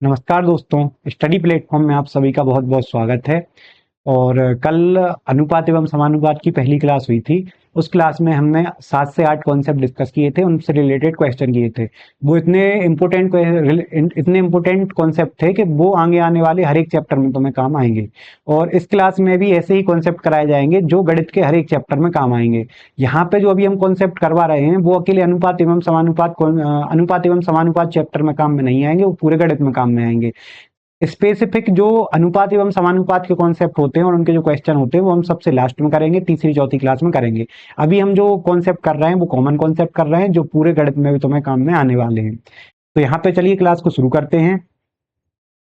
नमस्कार दोस्तों, study platform में आप सभी का बहुत बहुत स्वागत है। और कल अनुपात एवं समानुपात की पहली क्लास हुई थी। उस क्लास में हमने 7 से 8 कॉन्सेप्ट डिस्कस किए थे, उनसे रिलेटेड क्वेश्चन किए थे। वो इतने इम्पोर्टेंट कॉन्सेप्ट थे कि वो आगे आने वाले हर एक चैप्टर में तुम्हें काम आएंगे। और इस क्लास में भी ऐसे ही कॉन्सेप्ट कराए जाएंगे जो गणित के हर एक चैप्टर में काम आएंगे। यहाँ पे जो अभी हम कॉन्सेप्ट करवा रहे हैं वो अकेले अनुपात एवं समानुपात चैप्टर में काम में नहीं आएंगे, वो पूरे गणित में काम में आएंगे। स्पेसिफिक जो अनुपात एवं समानुपात के कॉन्सेप्ट होते हैं और उनके जो क्वेश्चन होते हैं वो हम सबसे लास्ट में करेंगे, तीसरी चौथी क्लास में करेंगे। अभी हम जो कॉन्सेप्ट कर रहे हैं वो कॉमन कॉन्सेप्ट कर रहे हैं जो पूरे गणित में भी तुम्हें काम में आने वाले हैं। तो यहाँ पे चलिए क्लास को शुरू करते हैं।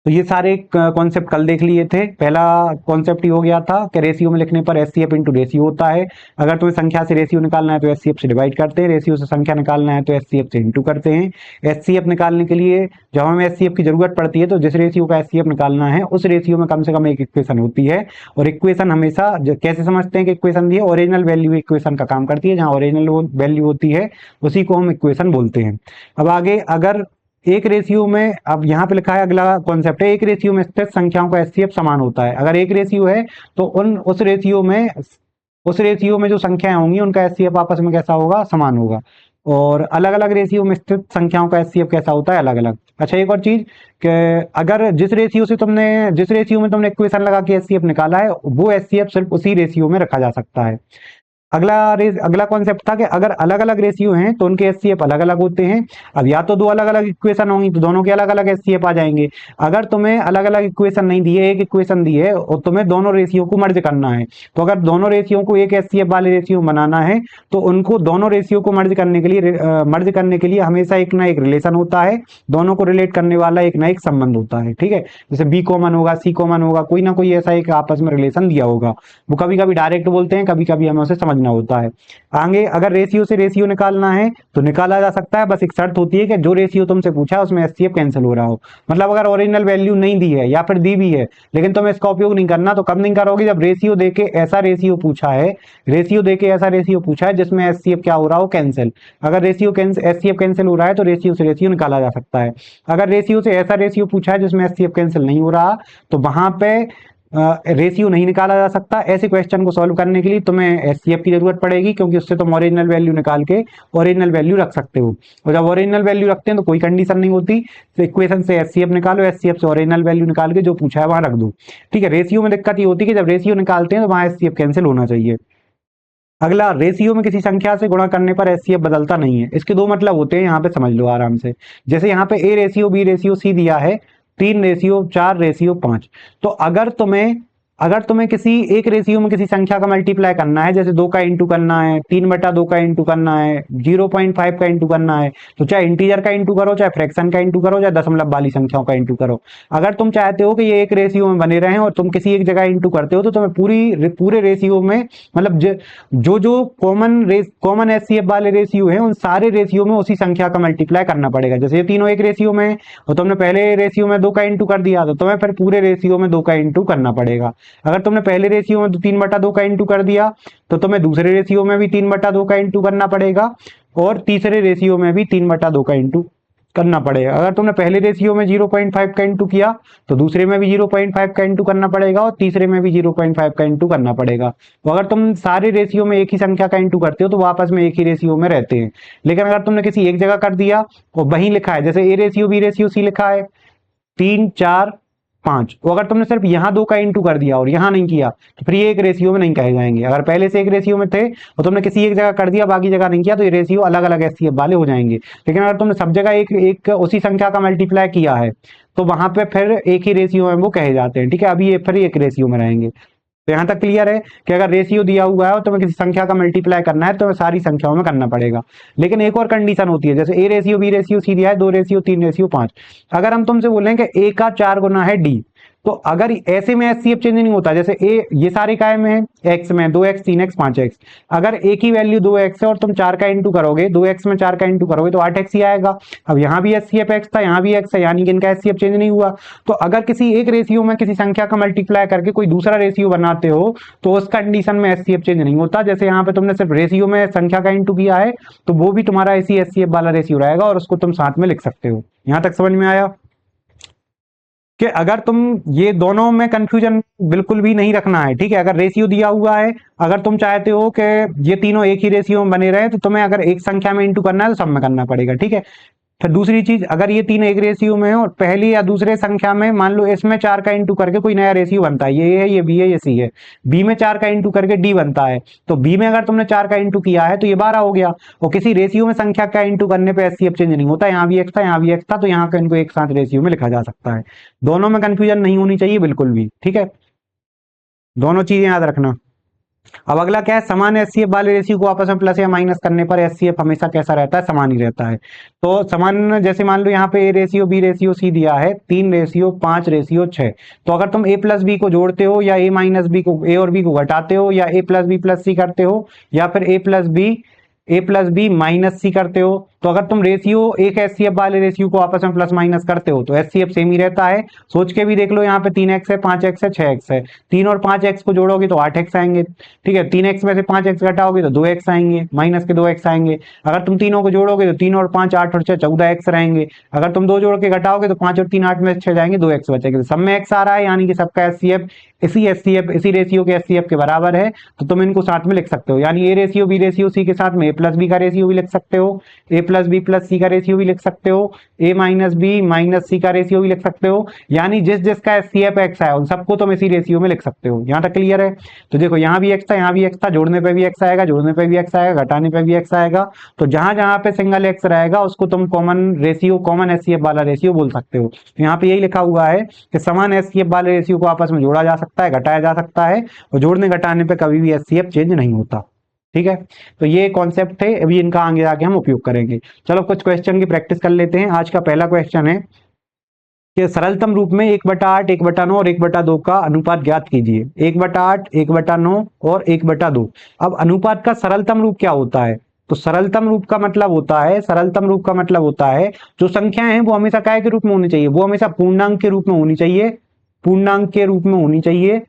तो ये सारे कॉन्सेप्ट कल देख लिए थे। पहला कॉन्सेप्ट ये हो गया था कि रेशियो में लिखने पर एचसीएफ इंटू रेशियो होता है। अगर तुम्हें संख्या से रेशियो निकालना है तो एचसीएफ से डिवाइड करते हैं, रेशियो से संख्या निकालना है तो एचसीएफ से इंटू करते हैं। एचसीएफ निकालने के लिए जब हमें एचसीएफ की जरूरत पड़ती है तो जिस रेशियो का एचसीएफ निकालना है उस रेशियो में कम से कम एक इक्वेशन होती है। और इक्वेशन हमेशा कैसे समझते हैं कि इक्वेशन दी है, ओरिजिनल वैल्यू इक्वेशन का काम करती है। जहां ओरिजिनल वैल्यू होती है उसी को हम इक्वेशन बोलते हैं। अब आगे, अगर एक रेशियो में, अब यहाँ पे लिखा है अगला कॉन्सेप्ट है, एक रेशियो में स्थित संख्याओं का एचसीएफ समान होता है। अगर एक रेशियो है तो उस रेशियो में जो संख्याएं होंगी उनका एचसीएफ आपस में कैसा होगा, समान होगा। और अलग अलग रेशियो में स्थित संख्याओं का एचसीएफ कैसा होता है, अलग अलग। अच्छा, एक और चीज कि अगर जिस रेशियो में तुमने इक्वेशन लगा के एचसीएफ निकाला है वो एचसीएफ सिर्फ उसी रेशियो में रखा जा सकता है। अगला कॉन्सेप्ट था कि अगर अलग अलग रेशियो हैं तो उनके एचसीएफ अलग अलग होते हैं। अब या तो दो अलग अलग इक्वेशन होंगी तो दोनों के अलग अलग एचसीएफ आ जाएंगे। अगर तुम्हें अलग अलग इक्वेशन नहीं दी है, एक इक्वेशन दी है और तुम्हें दोनों रेशियो को मर्ज करना है, तो अगर दोनों रेशियो को एक एचसीएफ वाले रेशियो बनाना है तो उनको दोनों रेशियो को मर्ज करने के लिए हमेशा एक ना एक रिलेशन होता है, दोनों को रिलेट करने वाला एक ना एक संबंध होता है। ठीक है, जैसे बी कॉमन होगा, सी कॉमन होगा, कोई ना कोई ऐसा एक आपस में रिलेशन दिया होगा। वो कभी कभी डायरेक्ट बोलते हैं, कभी कभी हमें उसे समझना होता है। आगे, अगर रेशियो से रेशियो निकालना है तो निकाला जा सकता है, बस एक शर्त होती है कि जो रेशियो तुमसे पूछा है उसमें एचसीएफ कैंसिल हो रहा हो। मतलब अगर ओरिजिनल वैल्यू नहीं दी है या फिर दी भी है लेकिन तुम्हें इसका उपयोग नहीं करना, तो कब नहीं करोगे, जब रेशियो देके ऐसा रेशियो पूछा है जिसमें एचसीएफ क्या हो रहा हो, कैंसिल। अगर एचसीएफ कैंसिल हो रहा है तो रेशियो से रेशियो निकाला जा सकता है। अगर रेशियो से ऐसा रेशियो पूछा है जिसमें एचसीएफ कैंसिल नहीं हो रहा तो वहां पे रेशियो नहीं निकाला जा सकता। ऐसे क्वेश्चन को सॉल्व करने के लिए तुम्हें एचसीएफ की जरूरत पड़ेगी, क्योंकि उससे तुम ओरिजिनल वैल्यू निकाल के ओरिजिनल वैल्यू रख सकते हो। और जब ओरिजिनल वैल्यू रखते हैं तो कोई कंडीशन नहीं होती, तो इक्वेशन से एचसीएफ निकालो, एचसीएफ से ओरिजिनल वैल्यू निकाल के जो पूछा है वहां रख दो। ठीक है, रेशियो में दिक्कत ये होती है कि जब रेशियो निकालते हैं तो वहां एचसीएफ कैंसिल होना चाहिए। अगला, रेशियो में किसी संख्या से गुणा करने पर एचसीएफ बदलता नहीं है। इसके दो मतलब होते हैं, यहाँ पे समझ लो आराम से। जैसे यहाँ पे A ratio B ratio C दिया है, 3:4:5। तो अगर तुम्हें किसी एक रेशियो में किसी संख्या का मल्टीप्लाई करना है, जैसे 2 का इंटू करना है, 3/2 का इंटू करना है, 0.5 का इंटू करना है, तो चाहे इंटीजर का इंटू करो, चाहे फ्रैक्शन का इंटू करो, चाहे दशमलव वाली संख्याओं का इंटू करो। अगर तुम चाहते हो कि ये एक रेशियो में बने रहें और तुम किसी एक जगह इंटू करते हो तो तुम्हें पूरे रेशियो में, मतलब जो जो कॉमन एचसीएफ वाले रेशियो है उन सारे रेशियो में उसी संख्या का मल्टीप्लाई करना पड़ेगा। जैसे ये तीनों एक रेशियो में और तुमने पहले रेशियो में 2 का इंटू कर दिया तो तुम्हें फिर पूरे रेशियो में 2 का इंटू करना पड़ेगा। अगर तुमने पहले रेशियो में 3/2 का इंटू कर दिया तो तुम्हें दूसरे रेशियो में भी 3/2 का इंटू करना पड़ेगा और तीसरे रेशियो में भी 3/2 का इंटू करना पड़ेगा। अगर तुमने पहले रेशियो में 0.5 का इंटू किया तो दूसरे में भी 0.5 का इंटू करना पड़ेगा और तीसरे में भी 0.5 का इंटू करना पड़ेगा। तो अगर तुम सारे रेशियो में एक ही संख्या का इंटू करते हो तो वापस में एक ही रेशियो में रहते हैं। लेकिन अगर तुमने किसी एक जगह कर दिया और वहीं लिखा है, जैसे A ratio B ratio C लिखा है 3:4:5, तो अगर तुमने सिर्फ यहाँ 2 का इंटू कर दिया और यहाँ नहीं किया तो फिर ये एक रेशियो में नहीं कहे जाएंगे। अगर पहले से एक रेशियो में थे और तुमने किसी एक जगह कर दिया बाकी जगह नहीं किया तो ये रेशियो अलग अलग एचसीएफ वाले हो जाएंगे। लेकिन अगर तुमने सब जगह एक एक उसी संख्या का मल्टीप्लाई किया है तो वहां पे फिर एक ही रेशियो में वो कहे जाते हैं। ठीक है, अभी ये फिर एक रेशियो में रहेंगे। तो यहां तक क्लियर है कि अगर रेशियो दिया हुआ है और तुम्हें किसी संख्या का मल्टीप्लाई करना है तो तुम्हें सारी संख्याओं में करना पड़ेगा। लेकिन एक और कंडीशन होती है, जैसे A ratio B ratio C दिया है 2:3:5। अगर हम तुमसे बोलें कि ए का 4 गुना है डी, तो अगर ऐसे में एचसीएफ चेंज नहीं होता, जैसे ए ये सारे काय में है, एक्स में 2x 3x 5x, अगर एक ही वैल्यू 2x है और तुम 4 का इंटू करोगे, 2x में 4 का इंटू करोगे तो 8x ही आएगा। अब यहाँ भी एचसीएफ एक्स था, यहाँ भी एक्स है, यानी कि इनका एचसीएफ चेंज नहीं हुआ। तो अगर किसी एक रेशियो में किसी संख्या का मल्टीप्लाई करके कोई दूसरा रेशियो बनाते हो तो उस कंडीशन में एचसीएफ चेंज नहीं होता। जैसे यहाँ पे तुमने सिर्फ रेशियो में संख्या का इंटू किया है तो वो भी तुम्हारा इसी एचसीएफ वाला रेशियो रहेगा और उसको तुम साथ में लिख सकते हो। यहाँ तक समझ में आया? कि अगर तुम ये दोनों में कंफ्यूजन बिल्कुल भी नहीं रखना है, ठीक है। अगर रेशियो दिया हुआ है, अगर तुम चाहते हो कि ये तीनों एक ही रेशियो में बने रहे, तो तुम्हें अगर एक संख्या में इंटू करना है तो सब में करना पड़ेगा, ठीक है। फिर दूसरी चीज, अगर ये तीन एक रेशियो में हो और पहली या दूसरे संख्या में मान लो इसमें 4 का इंटू करके कोई नया रेशियो बनता है, ये है, ये बी है, ये सी है, बी में 4 का इंटू करके डी बनता है, तो बी में अगर तुमने 4 का इंटू किया है तो ये 12 हो गया। और किसी रेशियो में संख्या का इंटू करने पे एचसीएफ चेंज नहीं होता, यहाँ भी एक्स था, यहाँ भी एक्स था, तो यहाँ का इनको एक साथ रेशियो में लिखा जा सकता है। दोनों में कंफ्यूजन नहीं होनी चाहिए बिल्कुल भी, ठीक है। दोनों चीजें याद रखना। अब अगला क्या है, समान एचसीएफ वाले रेशियो को आपस में प्लस या माइनस करने पर एचसीएफ हमेशा कैसा रहता है, समान ही रहता है। तो समान, जैसे मान लो यहाँ पे A ratio B ratio C दिया है, 3 रेशियो 5 रेशियो 6, तो अगर तुम ए प्लस बी को जोड़ते हो या ए माइनस बी को, ए और बी को घटाते हो, या ए प्लस बी प्लस सी करते हो, या फिर ए प्लस बी माइनस सी करते हो, तो अगर तुम रेशियो एक एचसीएफ वाले रेशियो को आपस में प्लस माइनस करते हो तो एचसीएफ सेम ही रहता है। सोच के भी देख लो, यहाँ पे 3x है, 5x है, 6x है, 3 और 5x को जोड़ोगे तो 8x आएंगे, ठीक है। 3x में से 5x घटाओगे तो 2x आएंगे, माइनस के 2x आएंगे। अगर तुम तीनों को जोड़ोगे तो 3 और 5 8 और 6 14x रहेंगे। अगर तुम दो जोड़ के घटाओगे तो 5 और 3 8 में से 6 जाएंगे, 2x बचेंगे, तो सब में x आ रहा है, यानी कि सबका एचसीएफ इसी रेशियो के एचसीएफ के बराबर है। तो तुम इनको साथ में लिख सकते हो, यानी A ratio B ratio C के साथ में ए प्लस बी का रेशियो भी लिख सकते हो, A plus B plus C का रेशियो भी लिख सकते हो, A minus B minus C का रेशियो भी लिख सकते हो, यानी जिस जिसका एचसीएफ एक्स है उन सबको तुम इसी रेशियो में लिख सकते हो। यहाँ तक क्लियर है। तो देखो यहाँ भी एक्स था, यहाँ भी एक्स था, जोड़ने पे भी एक्स आएगा, जोड़ने पे भी एक्स आएगा, घटाने पे भी एक्स आएगा। तो जहां जहां पे सिंगल एक्स रहेगा उसको तुम कॉमन रेशियो, कॉमन एचसीएफ वाला रेशियो बोल सकते हो। तो यहाँ पे यही लिखा हुआ है कि समान एचसीएफ वाले रेशियो को आपस में जोड़ा जा सकता है, घटाया जा सकता है, और जोड़ने घटाने पे कभी भी एचसीएफ चेंज नहीं होता, ठीक है। तो ये कॉन्सेप्ट थे, अभी इनका आगे जाके हम उपयोग करेंगे। चलो कुछ क्वेश्चन की प्रैक्टिस कर लेते हैं। आज का पहला क्वेश्चन है कि सरलतम रूप में 1/8, 1/9 और 1/2 का अनुपात ज्ञात कीजिए। 1/8, 1/9 और 1/2। अब अनुपात का सरलतम रूप क्या होता है? तो सरलतम रूप का मतलब होता है, सरलतम रूप का मतलब होता है जो संख्याएं हैं वो हमेशा काय के रूप में होनी चाहिए, वो हमेशा पूर्णांक के रूप में होनी चाहिए, पूर्णांक के रूप में होनी चाहिए,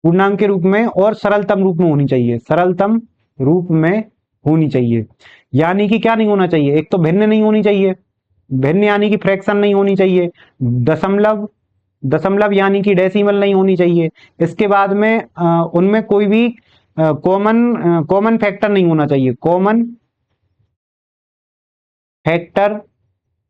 पूर्णांक के रूप में, और सरलतम रूप में होनी चाहिए, सरलतम रूप में होनी चाहिए। यानी कि क्या नहीं होना चाहिए, एक तो भिन्न नहीं होनी चाहिए, भिन्न यानी कि फ्रैक्शन नहीं होनी चाहिए, दशमलव, दशमलव यानी कि डेसिमल नहीं होनी चाहिए। इसके बाद में उनमें कोई भी कॉमन फैक्टर नहीं होना चाहिए, कॉमन फैक्टर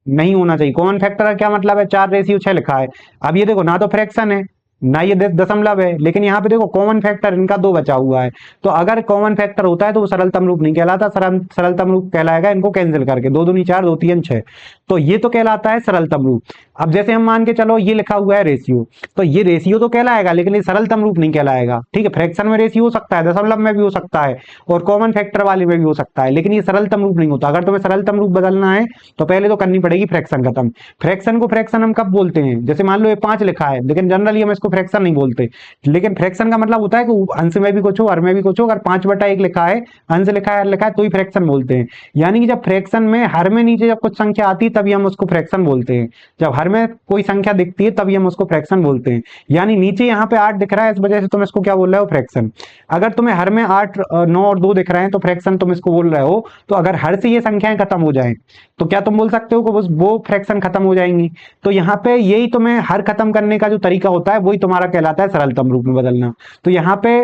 नहीं होना चाहिए। कॉमन फैक्टर का क्या मतलब है, 4:6 लिखा है। अब ये देखो, ना तो फ्रैक्शन है ना ये दशमलव है, लेकिन यहाँ पे देखो कॉमन फैक्टर इनका 2 बचा हुआ है। तो अगर कॉमन फैक्टर होता है तो वो सरलतम रूप नहीं कहलाता, सरलतम रूप कहलाएगा इनको कैंसिल करके, 2 दूनी 4, 2 3 6, तो ये तो कहलाता है सरलतम रूप। अब जैसे हम मान के चलो ये लिखा हुआ है रेशियो, तो ये रेशियो तो कहलाएगा लेकिन ये सरलतम रूप नहीं कहलाएगा, ठीक है। फ्रैक्शन में रेशियो हो सकता है, दशमलव में भी हो सकता है, और कॉमन फैक्टर वाले में भी हो सकता है, लेकिन ये सरलतम रूप नहीं होता। अगर तुम्हें सरलतम रूप बदलना है तो पहले तो करनी पड़ेगी फ्रैक्शन खत्म। फ्रैक्शन को फ्रैक्शन हम कब बोलते हैं, जैसे मान लो ये 5 लिखा है, लेकिन जनरली हम इसको फ्रैक्शन नहीं बोलते, लेकिन फ्रैक्शन का मतलब होता है कि अंश में भी कुछ हो, हर में भी कुछ हो। अगर 5/1 लिखा है, अंश लिखा है, हर लिखा है, तो ही फ्रैक्शन बोलते हैं। यानी कि जब फ्रैक्शन में हर में नीचे जब कुछ संख्या आती है तभी हम उसको फ्रैक्शन बोलते हैं, जब हर में कोई संख्या दिखती है तभी हम उसको फ्रैक्शन बोलते हैं। यानी नीचे यहाँ पे 8 दिख रहा है, इस वजह से तुम इसको क्या बोल रहे हो, फ्रैक्शन। अगर तुम्हें हर में 8, 9 और 2 दिख रहे हैं तो फ्रैक्शन तुम इसको बोल रहे हो। तो अगर हर से ये संख्याएं खत्म हो जाएं तो क्या तुम बोल सकते हो कि वो फ्रैक्शन खत्म हो जाएंगी। तो यहाँ पे यही तुम्हें हर खत्म करने का जो तरीका होता है वही तुम्हारा कहलाता है सरलतम रूप में बदलना। तो यहाँ पे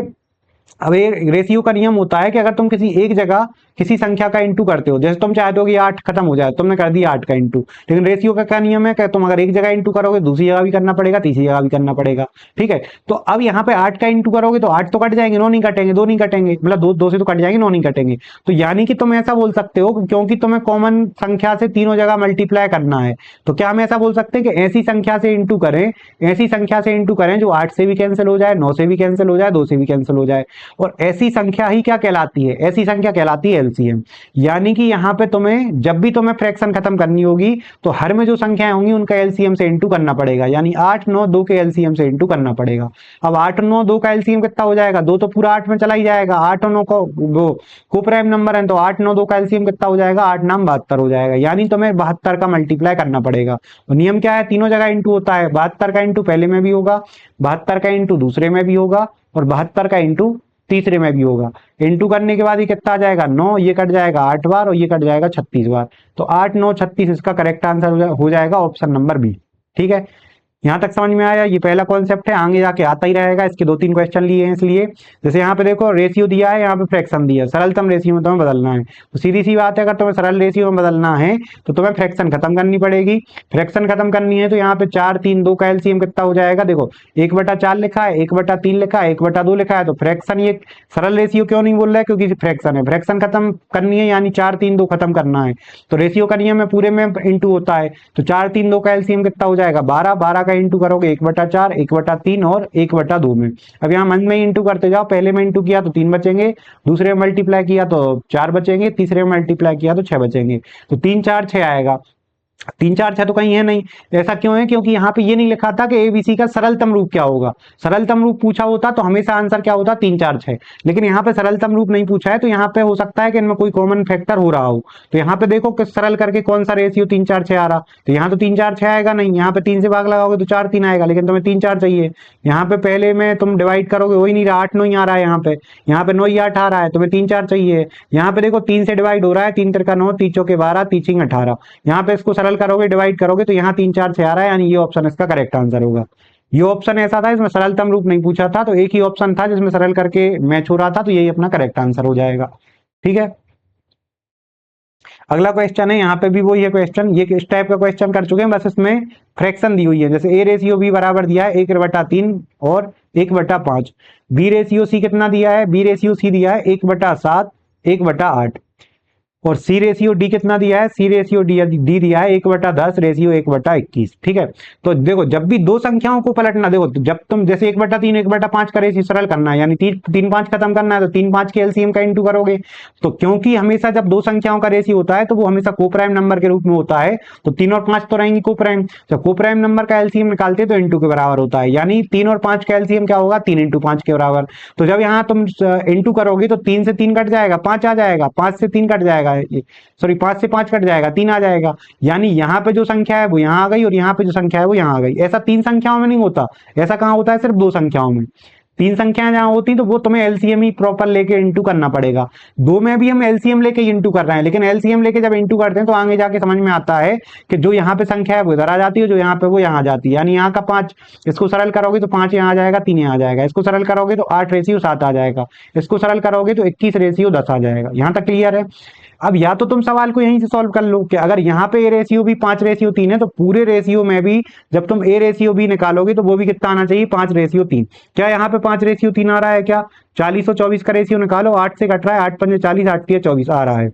अब ये रेशियो का नियम होता है कि अगर तुम किसी एक जगह किसी संख्या का इंटू करते हो, जैसे तुम चाहते हो कि 8 खत्म हो जाए, तुमने कर दिया 8 का इंटू, लेकिन रेशियो का क्या नियम है कि तुम अगर एक जगह इंटू करोगे दूसरी जगह भी करना पड़ेगा, तीसरी जगह भी करना पड़ेगा, ठीक है। तो अब यहाँ पे 8 का इंटू करोगे तो 8 तो कट जाएंगे, 9 नहीं कटेंगे, 2 नहीं कटेंगे, मतलब दो से तो कट जाएंगे, 9 नहीं कटेंगे। तो यानी कि तुम ऐसा बोल सकते हो क्योंकि तुम्हें कॉमन संख्या से तीनों जगह मल्टीप्लाई करना है, तो क्या हम ऐसा बोल सकते हैं कि ऐसी संख्या से इंटू करें, ऐसी संख्या से इंटू करें जो 8 से भी कैंसिल हो जाए, 9 से भी कैंसिल हो जाए, 2 से भी कैंसिल हो जाए। और ऐसी संख्या ही क्या कहलाती है, ऐसी संख्या कहलाती है एलसीएम। यानी कि यहाँ पे तुम्हें जब भी तुम्हें फ्रैक्शन खत्म करनी होगी तो हर में जो संख्याएं होंगी उनका एलसीएम से इंटू करना पड़ेगा, यानी 8 9 2 के एलसीएम से इंटू करना पड़ेगा। अब 8 9 2 का एलसीएम कितना हो जाएगा, 2 तो पूरा 8 में चला ही जाएगा, 8 और 9 को वो कोप्राइम नंबर है, तो 8 9 2 का एलसीएम कितना हो जाएगा, 8 9 72 हो जाएगा। यानी तुम्हें 72 का मल्टीप्लाई करना पड़ेगा। और नियम क्या है, तीनों जगह इंटू होता है, 72 का इंटू पहले में भी होगा, 72 का इंटू दूसरे में भी होगा, और 72 का इंटू तीसरे में भी होगा। इंटू करने के बाद ये कितना आ जाएगा, 9, ये कट जाएगा 8 बार और ये कट जाएगा 36 बार। तो 8 9 36 इसका करेक्ट आंसर हो जाएगा ऑप्शन नंबर बी, ठीक है, यहाँ तक समझ में आया। ये पहला कॉन्सेप्ट है, आगे जाके आता ही रहेगा, इसके 2-3 क्वेश्चन लिए हैं इसलिए। जैसे यहाँ पे देखो रेशियो दिया है, यहाँ पे फ्रैक्शन दिया है, सरलतम रेशियो में तुम्हें बदलना है। तो सीधी सी बात है, अगर तुम्हें सरल रेशियो में बदलना है तो तुम्हें फ्रैक्शन खत्म करनी पड़ेगी। फ्रैक्शन खत्म करनी है तो यहाँ पे 4, 3, 2 का एलसीएम कितना हो जाएगा, देखो 1/4 लिखा है, 1/3 लिखा है, 1/2 लिखा है, तो फ्रैक्शन ये सरल रेशियो क्यों नहीं बोल रहा है, क्योंकि फ्रैक्शन है, फ्रैक्शन खत्म करनी है यानी 4, 3, 2 खत्म करना है। तो रेशियो का नियम है पूरे में इंटू होता है, तो 4, 3, 2 का एलसीएम कितना हो जाएगा 12, 12 का इंटू करोगे 1/4, 1/3 और 1/2 में। अब यहाँ मन में इंटू करते जाओ, पहले में इंटू किया तो 3 बचेंगे, दूसरे में मल्टीप्लाई किया तो 4 बचेंगे, तीसरे में मल्टीप्लाई किया तो 6 बचेंगे। तो 3, 4, 6 आएगा, 3, 4, 6 तो कहीं है नहीं। ऐसा क्यों है, क्योंकि यहाँ पे ये नहीं लिखा था कि एबीसी का सरलतम रूप क्या होगा। सरलतम रूप पूछा होता तो हमेशा आंसर क्या होता 3, 4, 6, लेकिन यहाँ पे सरलतम रूप नहीं पूछा है, तो यहाँ पे हो सकता है कि इनमें कोई कॉमन फैक्टर हो रहा हो। तो यहाँ पे देखो कि सरल करके कौन सा रेशियो 3, 4, 6 आ रहा, तो यहाँ तो 3, 4, 6 आएगा नहीं, यहाँ पे 3 से भाग लगाओगे तो 4, 3 आएगा, लेकिन तुम्हें 3, 4 चाहिए। यहाँ पे पहले में तुम डिवाइड करोगे, वही नहीं रहा, 8, 9 ही आ रहा है, यहाँ पे 9 ही 8 आ रहा है, तुम्हें 3, 4 चाहिए। यहाँ पे देखो 3 से डिवाइड हो रहा है, 3 3 9, 3 4 12, 3 18, यहाँ पे इसको सरल करोगे, डिवाइड करोगे तो यहाँ 3, 4, 6 आ रहा है, यानी ये ऑप्शन इसका करेक्ट आंसर होगा। ये ऑप्शन ऐसा था, इसमें सरलतम रूप नहीं पूछा था, तो एक ही ऑप्शन था जिसमें सरल करके मैच हो रहा था, तो यही अपना करेक्ट आंसर हो जाएगा। ठीक है, अगला क्वेश्चन है, यहाँ पे भी वही है क्वेश्चन, ये इस टाइप का क्वेश्चन कर चुके हैं, बस इसमें फ्रैक्शन दी हुई है। जैसे ए रेशियो बी बराबर दिया है 1/3 और 1/5, बी रेशियो सी कितना दिया है, बी रेशियो सी दिया है 1/7, 1/8, और सी रेशियो डी कितना दिया है, सी रेशियो डी दिया है 1/10, रेशियो 1/21। ठीक है, तो देखो जब भी दो संख्याओं को पलटना, देखो तो जब तुम जैसे 1/3, 1/5 का रेशियो सरल करना है, यानी 3, 5 खत्म करना है, तो 3, 5 के एलसीएम का इंटू करोगे। तो क्योंकि हमेशा जब दो संख्याओं का रेशियो होता है तो वो हमेशा कोप्राइम नंबर के रूप में होता है, तो 3 और 5 तो रहेंगी कोप्राइम, जब कोप्राइम नंबर का एलसीएम निकालते हैं तो इंटू के बराबर होता है, यानी 3 और 5 का एलसीएम क्या होगा, 3 × 5 के बराबर। तो जब यहाँ तुम इंटू करोगे तो 3 से 3 कट जाएगा, 5 आ जाएगा, 5 से 3 कट जाएगा, सॉरी 5 से 5 कट जाएगा, 3 आ जाएगा, यानी यहाँ पे जो संख्या है वो यहाँ आ गई और यहाँ पे जो संख्या है वो यहाँ आ गई। ऐसा 3 संख्याओं में नहीं होता, ऐसा कहाँ होता है, सिर्फ 2 संख्याओं में। 3 संख्याएं जहां होती तो वो तुम्हें एलसीएम ही प्रॉपर लेके इंटू करना पड़ेगा। 2 में भी हम एलसीएम लेके इंटू कर रहे हैं, लेकिन एलसीएम लेके जब इंटू करते हैं तो आगे जाके समझ में आता है कि जो यहाँ पे संख्या है वो इधर आ जाती है, जो यहाँ पे वो यहाँ आ जाती है, यानी यहाँ का 5, इसको सरल करोगे तो 5 यहाँ आ जाएगा, 3 यहाँ आ जाएगा, इसको सरल करोगे तो 8/7 आ जाएगा, इसको सरल करोगे तो 21/10 आ जाएगा। यहाँ तक क्लियर है। अब या तो तुम सवाल को यहीं से सॉल्व कर लो कि अगर यहाँ पे ए रेशियो भी 5/3 है, तो पूरे रेशियो में भी जब तुम ए रेशियो भी निकालोगे तो वो भी कितना आना चाहिए, 5/3। क्या यहाँ पे 5/3 आ रहा है क्या, 40 और 24 का रेशियो निकालो, 8 से कट रहा है, 8 पंजे 40, 8 तिया 24 आ रहा है।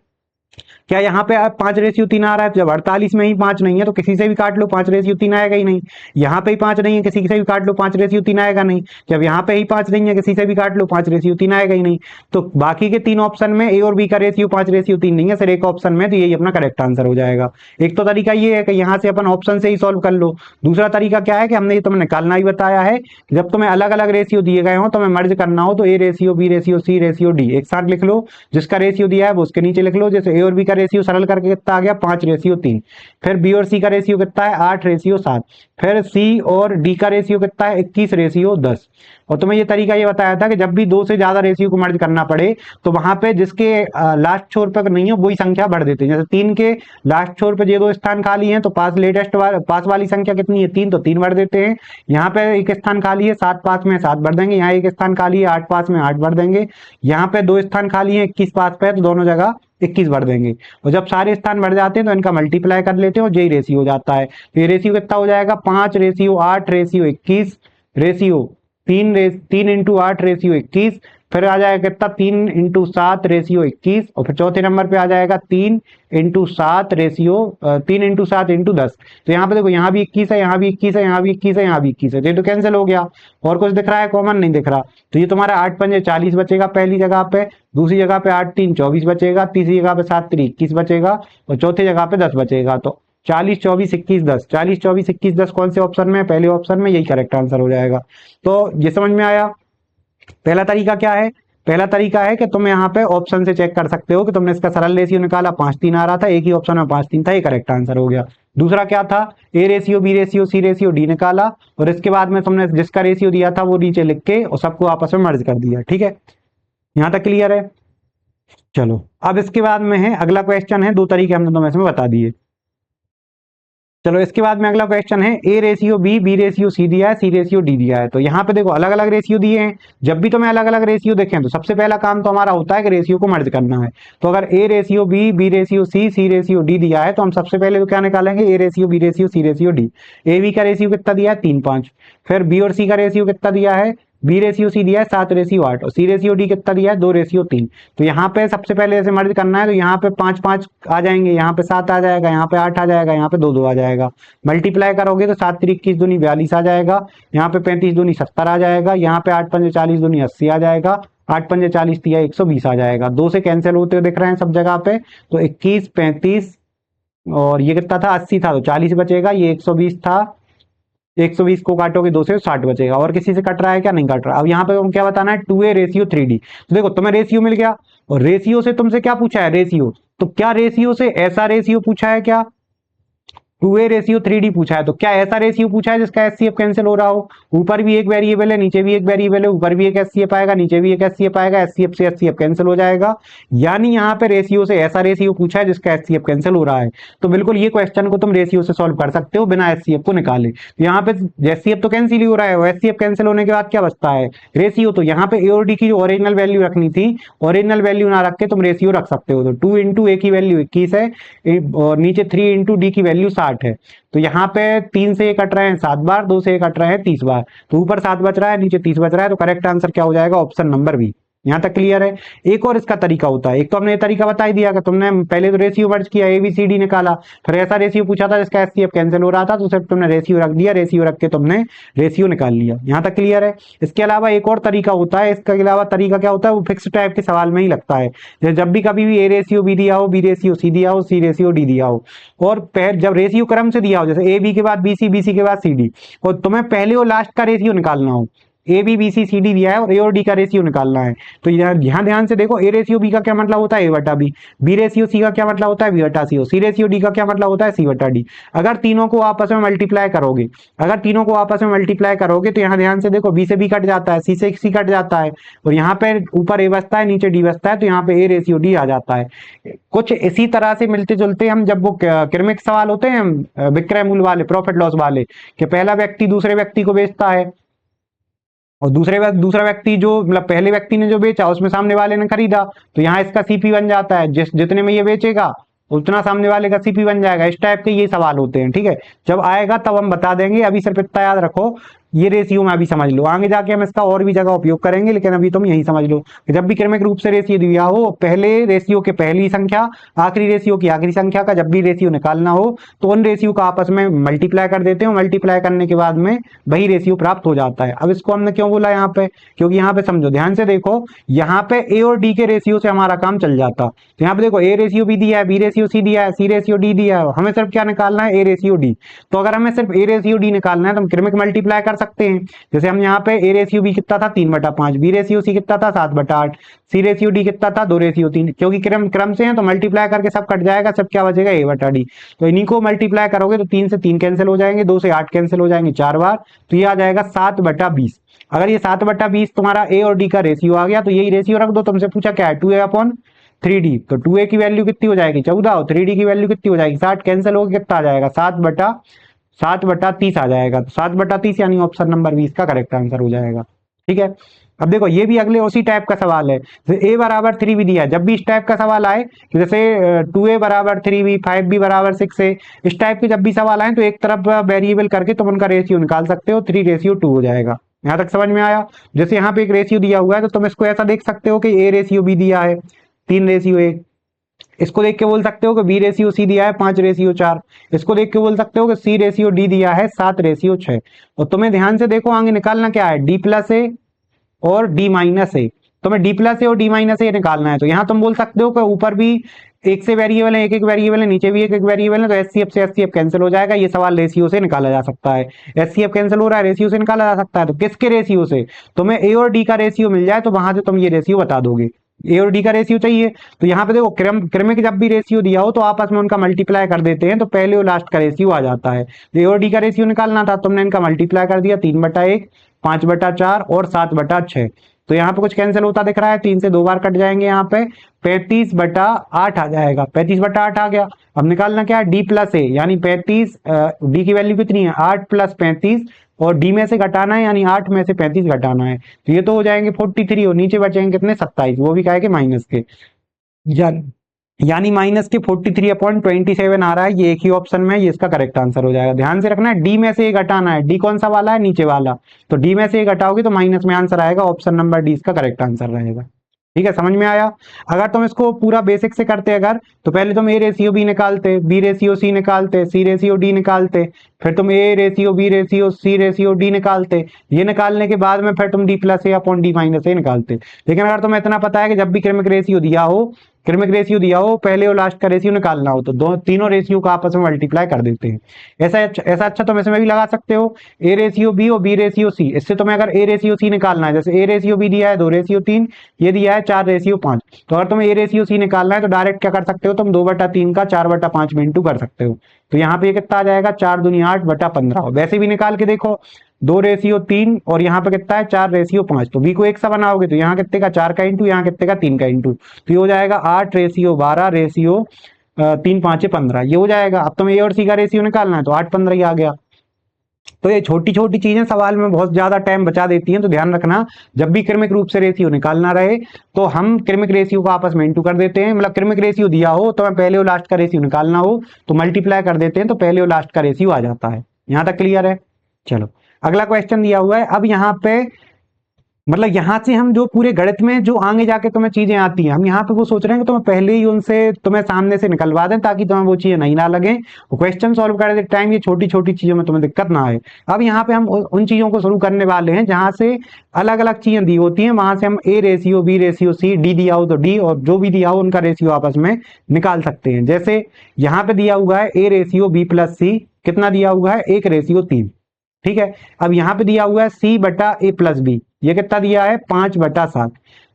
क्या यहाँ पे 5/3 आ रहा है, जब 48 में ही 5 नहीं है तो किसी से भी काट लो 5/3 आएगा ही नहीं। यहाँ पे ही 5 नहीं है, किसी से भी काट लो 5/3 आएगा नहीं। जब यहाँ पे ही 5 नहीं है, किसी से भी काट लो 5/3 आएगा ही नहीं। तो बाकी के 3 ऑप्शन में ए और बी का रेशियो 5/3 नहीं है, सिर्फ एक ऑप्शन में, तो यही अपना करेक्ट आंसर हो जाएगा। एक तो तरीका ये है कि यहाँ से अपन ऑप्शन से ही सॉल्व कर लो। दूसरा तरीका क्या है कि हमने ये तुम्हें निकालना ही बताया है, जब तुम्हें अलग अलग रेशियो दिए गए हो तुम्हें मर्ज करना हो तो A ratio, B ratio, C ratio, D एक साथ लिख लो, जिसका रेशियो दिया है वो उसके नीचे लिख लो। जैसे ए और बी का रेशियो सरल करके कितना आ गया, 5/3, फिर बी और सी का रेशियो कितना है, 8/7, फिर सी और डी का रेशियो कितना है, 21/10। और तुम्हें ये तरीका ये बताया था कि जब भी 2 से ज्यादा रेशियो को मर्ज करना पड़े तो वहां पे जिसके लास्ट छोर पर नहीं हो वही संख्या बढ़ देते हैं। जैसे 3 के लास्ट छोर पे ये 2 स्थान खाली हैं तो पास वाली संख्या कितनी है, 3, तो 3 बढ़ देते हैं। यहाँ पे एक स्थान खाली है, 7 पास में 7 बढ़ देंगे, यहाँ एक स्थान खाली है, 8 पास में 8 बढ़ देंगे, यहाँ पे 2 स्थान खाली है, 21 पास पे, तो दोनों जगह 21 बढ़ देंगे। और जब सारे स्थान बढ़ जाते हैं तो इनका मल्टीप्लाई कर लेते हैं और यही रेशियो हो जाता है। तो ये रेशियो कितना हो जाएगा, 5/8/21 रेशियो 3 × 8/21, फिर आ जाएगा कितना, 3 × 7/21, और फिर चौथे नंबर पे आ जाएगा 3 × 7 रेशियो 3 × 7 × 10। तो यहाँ पे देखो, यहाँ भी 21 है, यहाँ भी 21 है, यहाँ भी 21 है, यहाँ भी 21 है, तो कैंसिल हो गया। और कुछ दिख रहा है, कॉमन नहीं दिख रहा, तो ये तुम्हारा 8 पंजे 40 बचेगा पहली जगह पे, दूसरी जगह पे 8 3 24 बचेगा, तीसरी जगह पे 7 3 21 बचेगा, और चौथी जगह पे 10 बचेगा। तो 40 24 21 10, 40 24 21 10 कौन से ऑप्शन में, पहले ऑप्शन में, यही करेक्ट आंसर हो जाएगा। तो ये समझ में आया। पहला तरीका क्या है, पहला तरीका है कि तुम यहाँ पे ऑप्शन से चेक कर सकते हो कि तुमने इसका सरल रेशियो निकाला, 5/3 आ रहा था, एक ही ऑप्शन में 5/3 था, ये करेक्ट आंसर हो गया। दूसरा क्या था, A ratio, B ratio, C ratio, D निकाला, और इसके बाद में तुमने जिसका रेशियो दिया था वो नीचे लिख के और सबको आपस में मर्ज कर दिया। ठीक है, यहाँ तक क्लियर है। चलो अब इसके बाद में है अगला क्वेश्चन है, 2 तरीके हमने तुम्हें इसमें बता दिए। चलो इसके बाद में अगला क्वेश्चन है A ratio B ratio C दिया है, सी रेशियो डी दिया है। तो यहाँ पे देखो अलग अलग रेशियो दिए हैं। जब भी तुम्हें अलग अलग रेशियो देखें तो सबसे पहला काम तो हमारा होता है कि रेशियो को मर्ज करना है। तो अगर A ratio B ratio C ratio D दिया है तो हम सबसे पहले तो क्या निकालेंगे, A ratio B ratio C ratio D. A B का रेशियो कितना दिया है 3:5। फिर बी और सी का रेशियो कितना दिया है, बी रेशियो सी दिया है 7:8 और सी रेशियो डी कितना दिया है 2:3। तो यहाँ पे सबसे पहले ऐसे मर्ज करना है तो यहाँ पे 5 आ जाएंगे, यहाँ पे 7 आ जाएगा, यहाँ पे 8 आ जाएगा, यहाँ पे 2 आ जाएगा। मल्टीप्लाई करोगे तो 7 3 21 दूनी 42 आ जाएगा, यहाँ पे 35 दूनी 70 आ जाएगा, यहाँ पे 8 5 40 दूनी 80 आ जाएगा, 8 5 40 तिया 120 आ जाएगा। 2 से कैंसिल होते हुए दिख रहे हैं सब जगह पे। तो 21 35 और ये कितना था 80 था तो 40 बचेगा, ये 120 था, 120 को काटोगे 2 से 60 बचेगा। और किसी से कट रहा है क्या, नहीं कट रहा। अब यहाँ पे हम क्या बताना है 2a रेशियो 3d। तो देखो तुम्हें रेशियो मिल गया और रेशियो से तुमसे क्या पूछा है, रेशियो। तो क्या रेशियो से ऐसा रेशियो पूछा है क्या, 2a रेशियो 3d पूछा है। तो क्या ऐसा रेशियो पूछा है जिसका एचसीएफ कैंसिल हो रहा हो, ऊपर भी एक वेरिएबल है नीचे भी एक वेरिएबल है, ऊपर भी एक एचसीएफ आएगा नीचे भी एक एचसीएफ आएगा, एचसीएफ से एचसीएफ कैंसिल हो जाएगा। यानी यहाँ पे रेशियो से ऐसा रेशियो पूछा है जिसका एचसीएफ कैंसिल हो रहा है। तो बिल्कुल ये क्वेश्चन को तुम रेशियो से सॉल्व कर सकते हो बिना एचसीएफ को निकाले। तो यहाँ पे एचसीएफ तो कैंसिल ही हो रहा है, एचसीएफ कैंसिल होने के बाद क्या बचता है, रेशियो। तो यहाँ पे ए और डी की जो ओरिजिनल वैल्यू रखनी थी, ओरिजिनल वैल्यू ना रख के तुम रेशियो रख सकते हो। तो 2 इंटू ए की वैल्यू 21 है और नीचे 3 इंटू डी की वैल्यू 60 है। तो यहाँ पे 3 से ये कट रहे हैं 7 बार, 2 से ये कट रहे हैं 30 बार। तो ऊपर 7 बच रहा है नीचे 30 बच रहा है। तो करेक्ट आंसर क्या हो जाएगा, ऑप्शन नंबर बी। यहाँ तक क्लियर है। एक और इसका तरीका होता है, एक तो हमने ये तरीका बता ही दिया कि तुमने पहले तो रेशियो मर्ज किया, ए बी सी डी निकाला, फिर ऐसा रेशियो पूछा था जिसका एचसीएफ कैंसिल हो रहा था तो सिर्फ तुमने रेशियो रख दिया, रेशियो रख के तुमने रेशियो निकाल लिया। यहाँ तक क्लियर है। इसके अलावा एक और तरीका होता है, इसके अलावा तरीका क्या होता है, वो फिक्स टाइप के सवाल में ही लगता है। जब भी कभी भी ए रेशियो बी दिया हो, बी रेशियो सी दिया हो, सी रेशियो डी दिया हो और जब रेशियो क्रम से दिया हो, जैसे ए बी के बाद बी सी के बाद सी डी, और तुम्हें पहले और लास्ट का रेशियो निकालना हो, ए बी सी सी डी दिया है और ए और डी का रेशियो निकालना है। तो यहाँ ध्यान से देखो, ए रेशियो बी का क्या मतलब होता है, ए बटा बी रेशियो सी का क्या मतलब होता है, बी बटा सी रेशियो डी का क्या मतलब होता है, सी बटा डी। अगर तीनों को आपस में मल्टीप्लाई करोगे, तो यहाँ ध्यान से देखो, बी से बी कट जाता है, सी से सी कट जाता है और यहाँ पे ऊपर ए बचता है नीचे डी बचता है, तो यहाँ पे ए रेशियो डी आ जाता है। कुछ इसी तरह से मिलते जुलते हम जब वो क्रमिक सवाल होते हैं विक्रय मूल्य वाले, प्रॉफिट लॉस वाले, कि पहला व्यक्ति दूसरे व्यक्ति को बेचता है और दूसरा व्यक्ति जो मतलब पहले व्यक्ति ने जो बेचा उसमें सामने वाले ने खरीदा, तो यहाँ इसका सीपी बन जाता है, जितने में ये बेचेगा उतना सामने वाले का सीपी बन जाएगा। इस टाइप के ये सवाल होते हैं, ठीक है। जब आएगा तब हम बता देंगे, अभी सिर्फ इतना याद रखो, ये रेशियो में अभी समझ लो, आगे जाके हम इसका और भी जगह उपयोग करेंगे, लेकिन अभी तुम यही समझ लो कि जब भी क्रमिक रूप से रेशियो दिया हो, पहले रेशियो के पहली संख्या आखिरी रेशियो की आखिरी संख्या का जब भी रेशियो निकालना हो तो उन रेशियो का आपस में मल्टीप्लाई कर देते हो, मल्टीप्लाई करने के बाद में वही रेशियो प्राप्त हो जाता है। अब इसको हमने क्यों बोला यहाँ पे, क्योंकि यहाँ पे समझो, ध्यान से देखो, यहाँ पे ए और डी के रेशियो से हमारा काम चल जाता। तो यहाँ पे देखो, ए रेशियो बी दिया है, बी रेशियो सी दिया है, सी रेशियो डी दिया है, हमें सिर्फ क्या निकालना है, ए रेशियो डी। तो अगर हमें सिर्फ ए रेशियो डी निकालना है तो हम क्रमिक मल्टीप्लाई कर सकते हैं। जैसे हम यहाँ पे ए रेशियो बी कितना था 3/5, बी रेशियो सी कितना था 7/8, सी रेशियो डी कितना था 2:3, क्योंकि क्रम से है तो मल्टीप्लाई करके सब कट जाएगा, सब क्या बचेगा, ए बटा डी। तो इन्हीं को मल्टीप्लाई करोगे तो 3 से 3 कैंसिल हो जाएंगे, 2 से 8 कैंसिल हो जाएंगे 4 बार, तो ये आ जाएगा 7/20। अगर ये 7/20 तुम्हारा ए और डी का रेशियो आ गया तो यही रेशियो रख दो। तुमसे पूछा क्या है, 2a/3d, तो 2a की वैल्यू कितनी हो जाएगी 14 और 3d की वैल्यू कितनी हो जाएगी 60, कैंसिल होकर कितना आ जाएगा 7/30 आ जाएगा। तो 7/30 यानी ऑप्शन नंबर 20 का करेक्ट आंसर हो जाएगा, ठीक है। अब देखो, ये भी अगले उसी टाइप का सवाल है, जैसे a बराबर 3b दिया है। जब भी इस टाइप का सवाल आए, जैसे 2a बराबर 3b, 5b बराबर 6a, इस टाइप के जब भी सवाल आए तो एक तरफ वेरिएबल करके तुम उनका रेशियो निकाल सकते हो, 3:2 हो जाएगा। यहाँ तक समझ में आया। जैसे यहाँ पे एक रेशियो दिया हुआ है तो तुम इसको ऐसा देख सकते हो कि a रेशियो b दिया है 3:1, इसको देख के बोल सकते हो कि बी रेशियो सी दिया है 5:4, इसको देख के बोल सकते हो कि सी रेशियो डी दिया है 7:6। और तुम्हें ध्यान से देखो, आगे निकालना क्या है, डी प्लस ए और डी माइनस ए। तुम्हें डी प्लस ए और डी माइनस ए निकालना है। तो यहाँ तुम बोल सकते हो कि ऊपर भी एक से वेरिएबल है, एक वेरिएबल है, नीचे भी एक वेरिएबल है, तो एचसीएफ से एचसीएफ कैंसिल हो जाएगा। ये सवाल रेशियो से निकाला जा सकता है, एचसीएफ कैंसिल हो रहा है, रेशियो से निकाला जा सकता है। तो किसके रेशियो से, तुम्हें ए और डी का रेशियो मिल जाए तो वहां से तुम ये रेशियो बता दोगे। ए और डी का रेशियो चाहिए तो यहाँ पे देखो, क्रमिक जब भी रेशियो दिया हो तो आपस में उनका मल्टीप्लाई कर देते हैं, तो पहले और लास्ट का रेशियो आ जाता है। ए और डी का रेशियो निकालना था, तुमने इनका मल्टीप्लाई कर दिया, 3/1, 5/4 और 7/6। तो यहाँ पे कुछ कैंसिल होता दिख रहा है, 3 से 2 बार कट जाएंगे, यहाँ पे 35/8 आ जाएगा, 35/8 आ गया। अब निकालना क्या है, डी प्लस ए, यानी 35, डी की वैल्यू कितनी है 8 + 35, और डी में से घटाना है, यानी 8 में से 35 घटाना है, तो ये तो हो जाएंगे 43, और नीचे बचेंगे कितने 27, वो भी क्या है कि माइनस के, यानी माइनस के 43/27 आ रहा है, ये एक ही ऑप्शन में, ये इसका करेक्ट आंसर हो जाएगा। ध्यान से रखना है, डी में से ये घटाना है, डी कौन सा वाला है, नीचे वाला, तो डी में से ये घटाओगे तो माइनस में आंसर आएगा, ऑप्शन नंबर डी इसका करेक्ट आंसर रहेगा। ठीक है, समझ में आया। अगर तुम इसको पूरा बेसिक से करते अगर, तो पहले तुम ए रेशियो बी निकालते, बी रेशियो सी निकालते, सी रेशियो डी निकालते, फिर तुम A ratio B ratio C ratio D निकालते, ये निकालने के बाद में फिर तुम D plus A upon D minus A निकालते। लेकिन अगर तुम्हें इतना पता है कि जब भी क्रमिक रेशियो दिया हो, क्रमिक रेशियो दिया हो, पहले और लास्ट का रेशियो निकालना हो, तो तीनों रेशियो को आपस में मल्टीप्लाई कर देते हैं। ऐसा अच्छा तुम इसमें भी लगा सकते हो, ए रेशियो बी और बी रेशियो सी। इससे तुम्हें अगर ए रेशियो सी निकालना है, जैसे ए रेशियो बी दिया है 2:3, ये दिया है 4:5, तो अगर तुम्हें ए रेशियो सी निकालना है तो डायरेक्ट क्या कर सकते हो तुम, 2/3 का 4/5 में इंटू कर सकते हो। तो यहाँ पे कितना आ जाएगा, 4 दूनी 8/15। वैसे भी निकाल के देखो, 2:3 और यहाँ पे कितना है 4:5, तो बी को एक सा बनाओगे तो यहाँ कितने का 4 का इंटू, यहाँ कितने का 3 का इंटू, तो ये हो जाएगा 8:12:3×5=15, ये हो जाएगा। अब तुम्हें ए और सी का रेशियो निकालना है तो 8-15 ही आ गया। तो ये छोटी छोटी चीजें सवाल में बहुत ज्यादा टाइम बचा देती हैं, तो ध्यान रखना जब भी क्रमिक रूप से रेशियो निकालना रहे तो हम क्रमिक रेशियो को आपस में इंटू कर देते हैं। मतलब क्रमिक रेशियो दिया हो तो मैं पहले और लास्ट का रेशियो निकालना हो तो मल्टीप्लाई कर देते हैं, तो पहले और लास्ट का रेशियो आ जाता है। यहां तक क्लियर है। चलो अगला क्वेश्चन दिया हुआ है। अब यहाँ पे मतलब यहाँ से हम जो पूरे गणित में जो आगे जाके तुम्हें चीजें आती हैं, हम यहाँ पे वो सोच रहे हैं कि तुम्हें पहले ही उनसे तुम्हें सामने से निकलवा दें ताकि तुम्हें वो चीजें नहीं ना लगे, क्वेश्चन सॉल्व करते टाइम ये छोटी छोटी चीजों में तुम्हें दिक्कत ना आए। अब यहाँ पे हम उन चीजों को शुरू करने वाले हैं जहां से अलग अलग चीजें दी होती हैं, वहां से हम A ratio B ratio C, D दिया हो तो डी, और जो भी दिया हो उनका रेशियो आपस में निकाल सकते हैं। जैसे यहाँ पे दिया हुआ है A ratio B plus C, कितना दिया हुआ है 1:3, ठीक है। अब यहाँ पे दिया हुआ है C/A + B, ये कितना दिया है 5/7।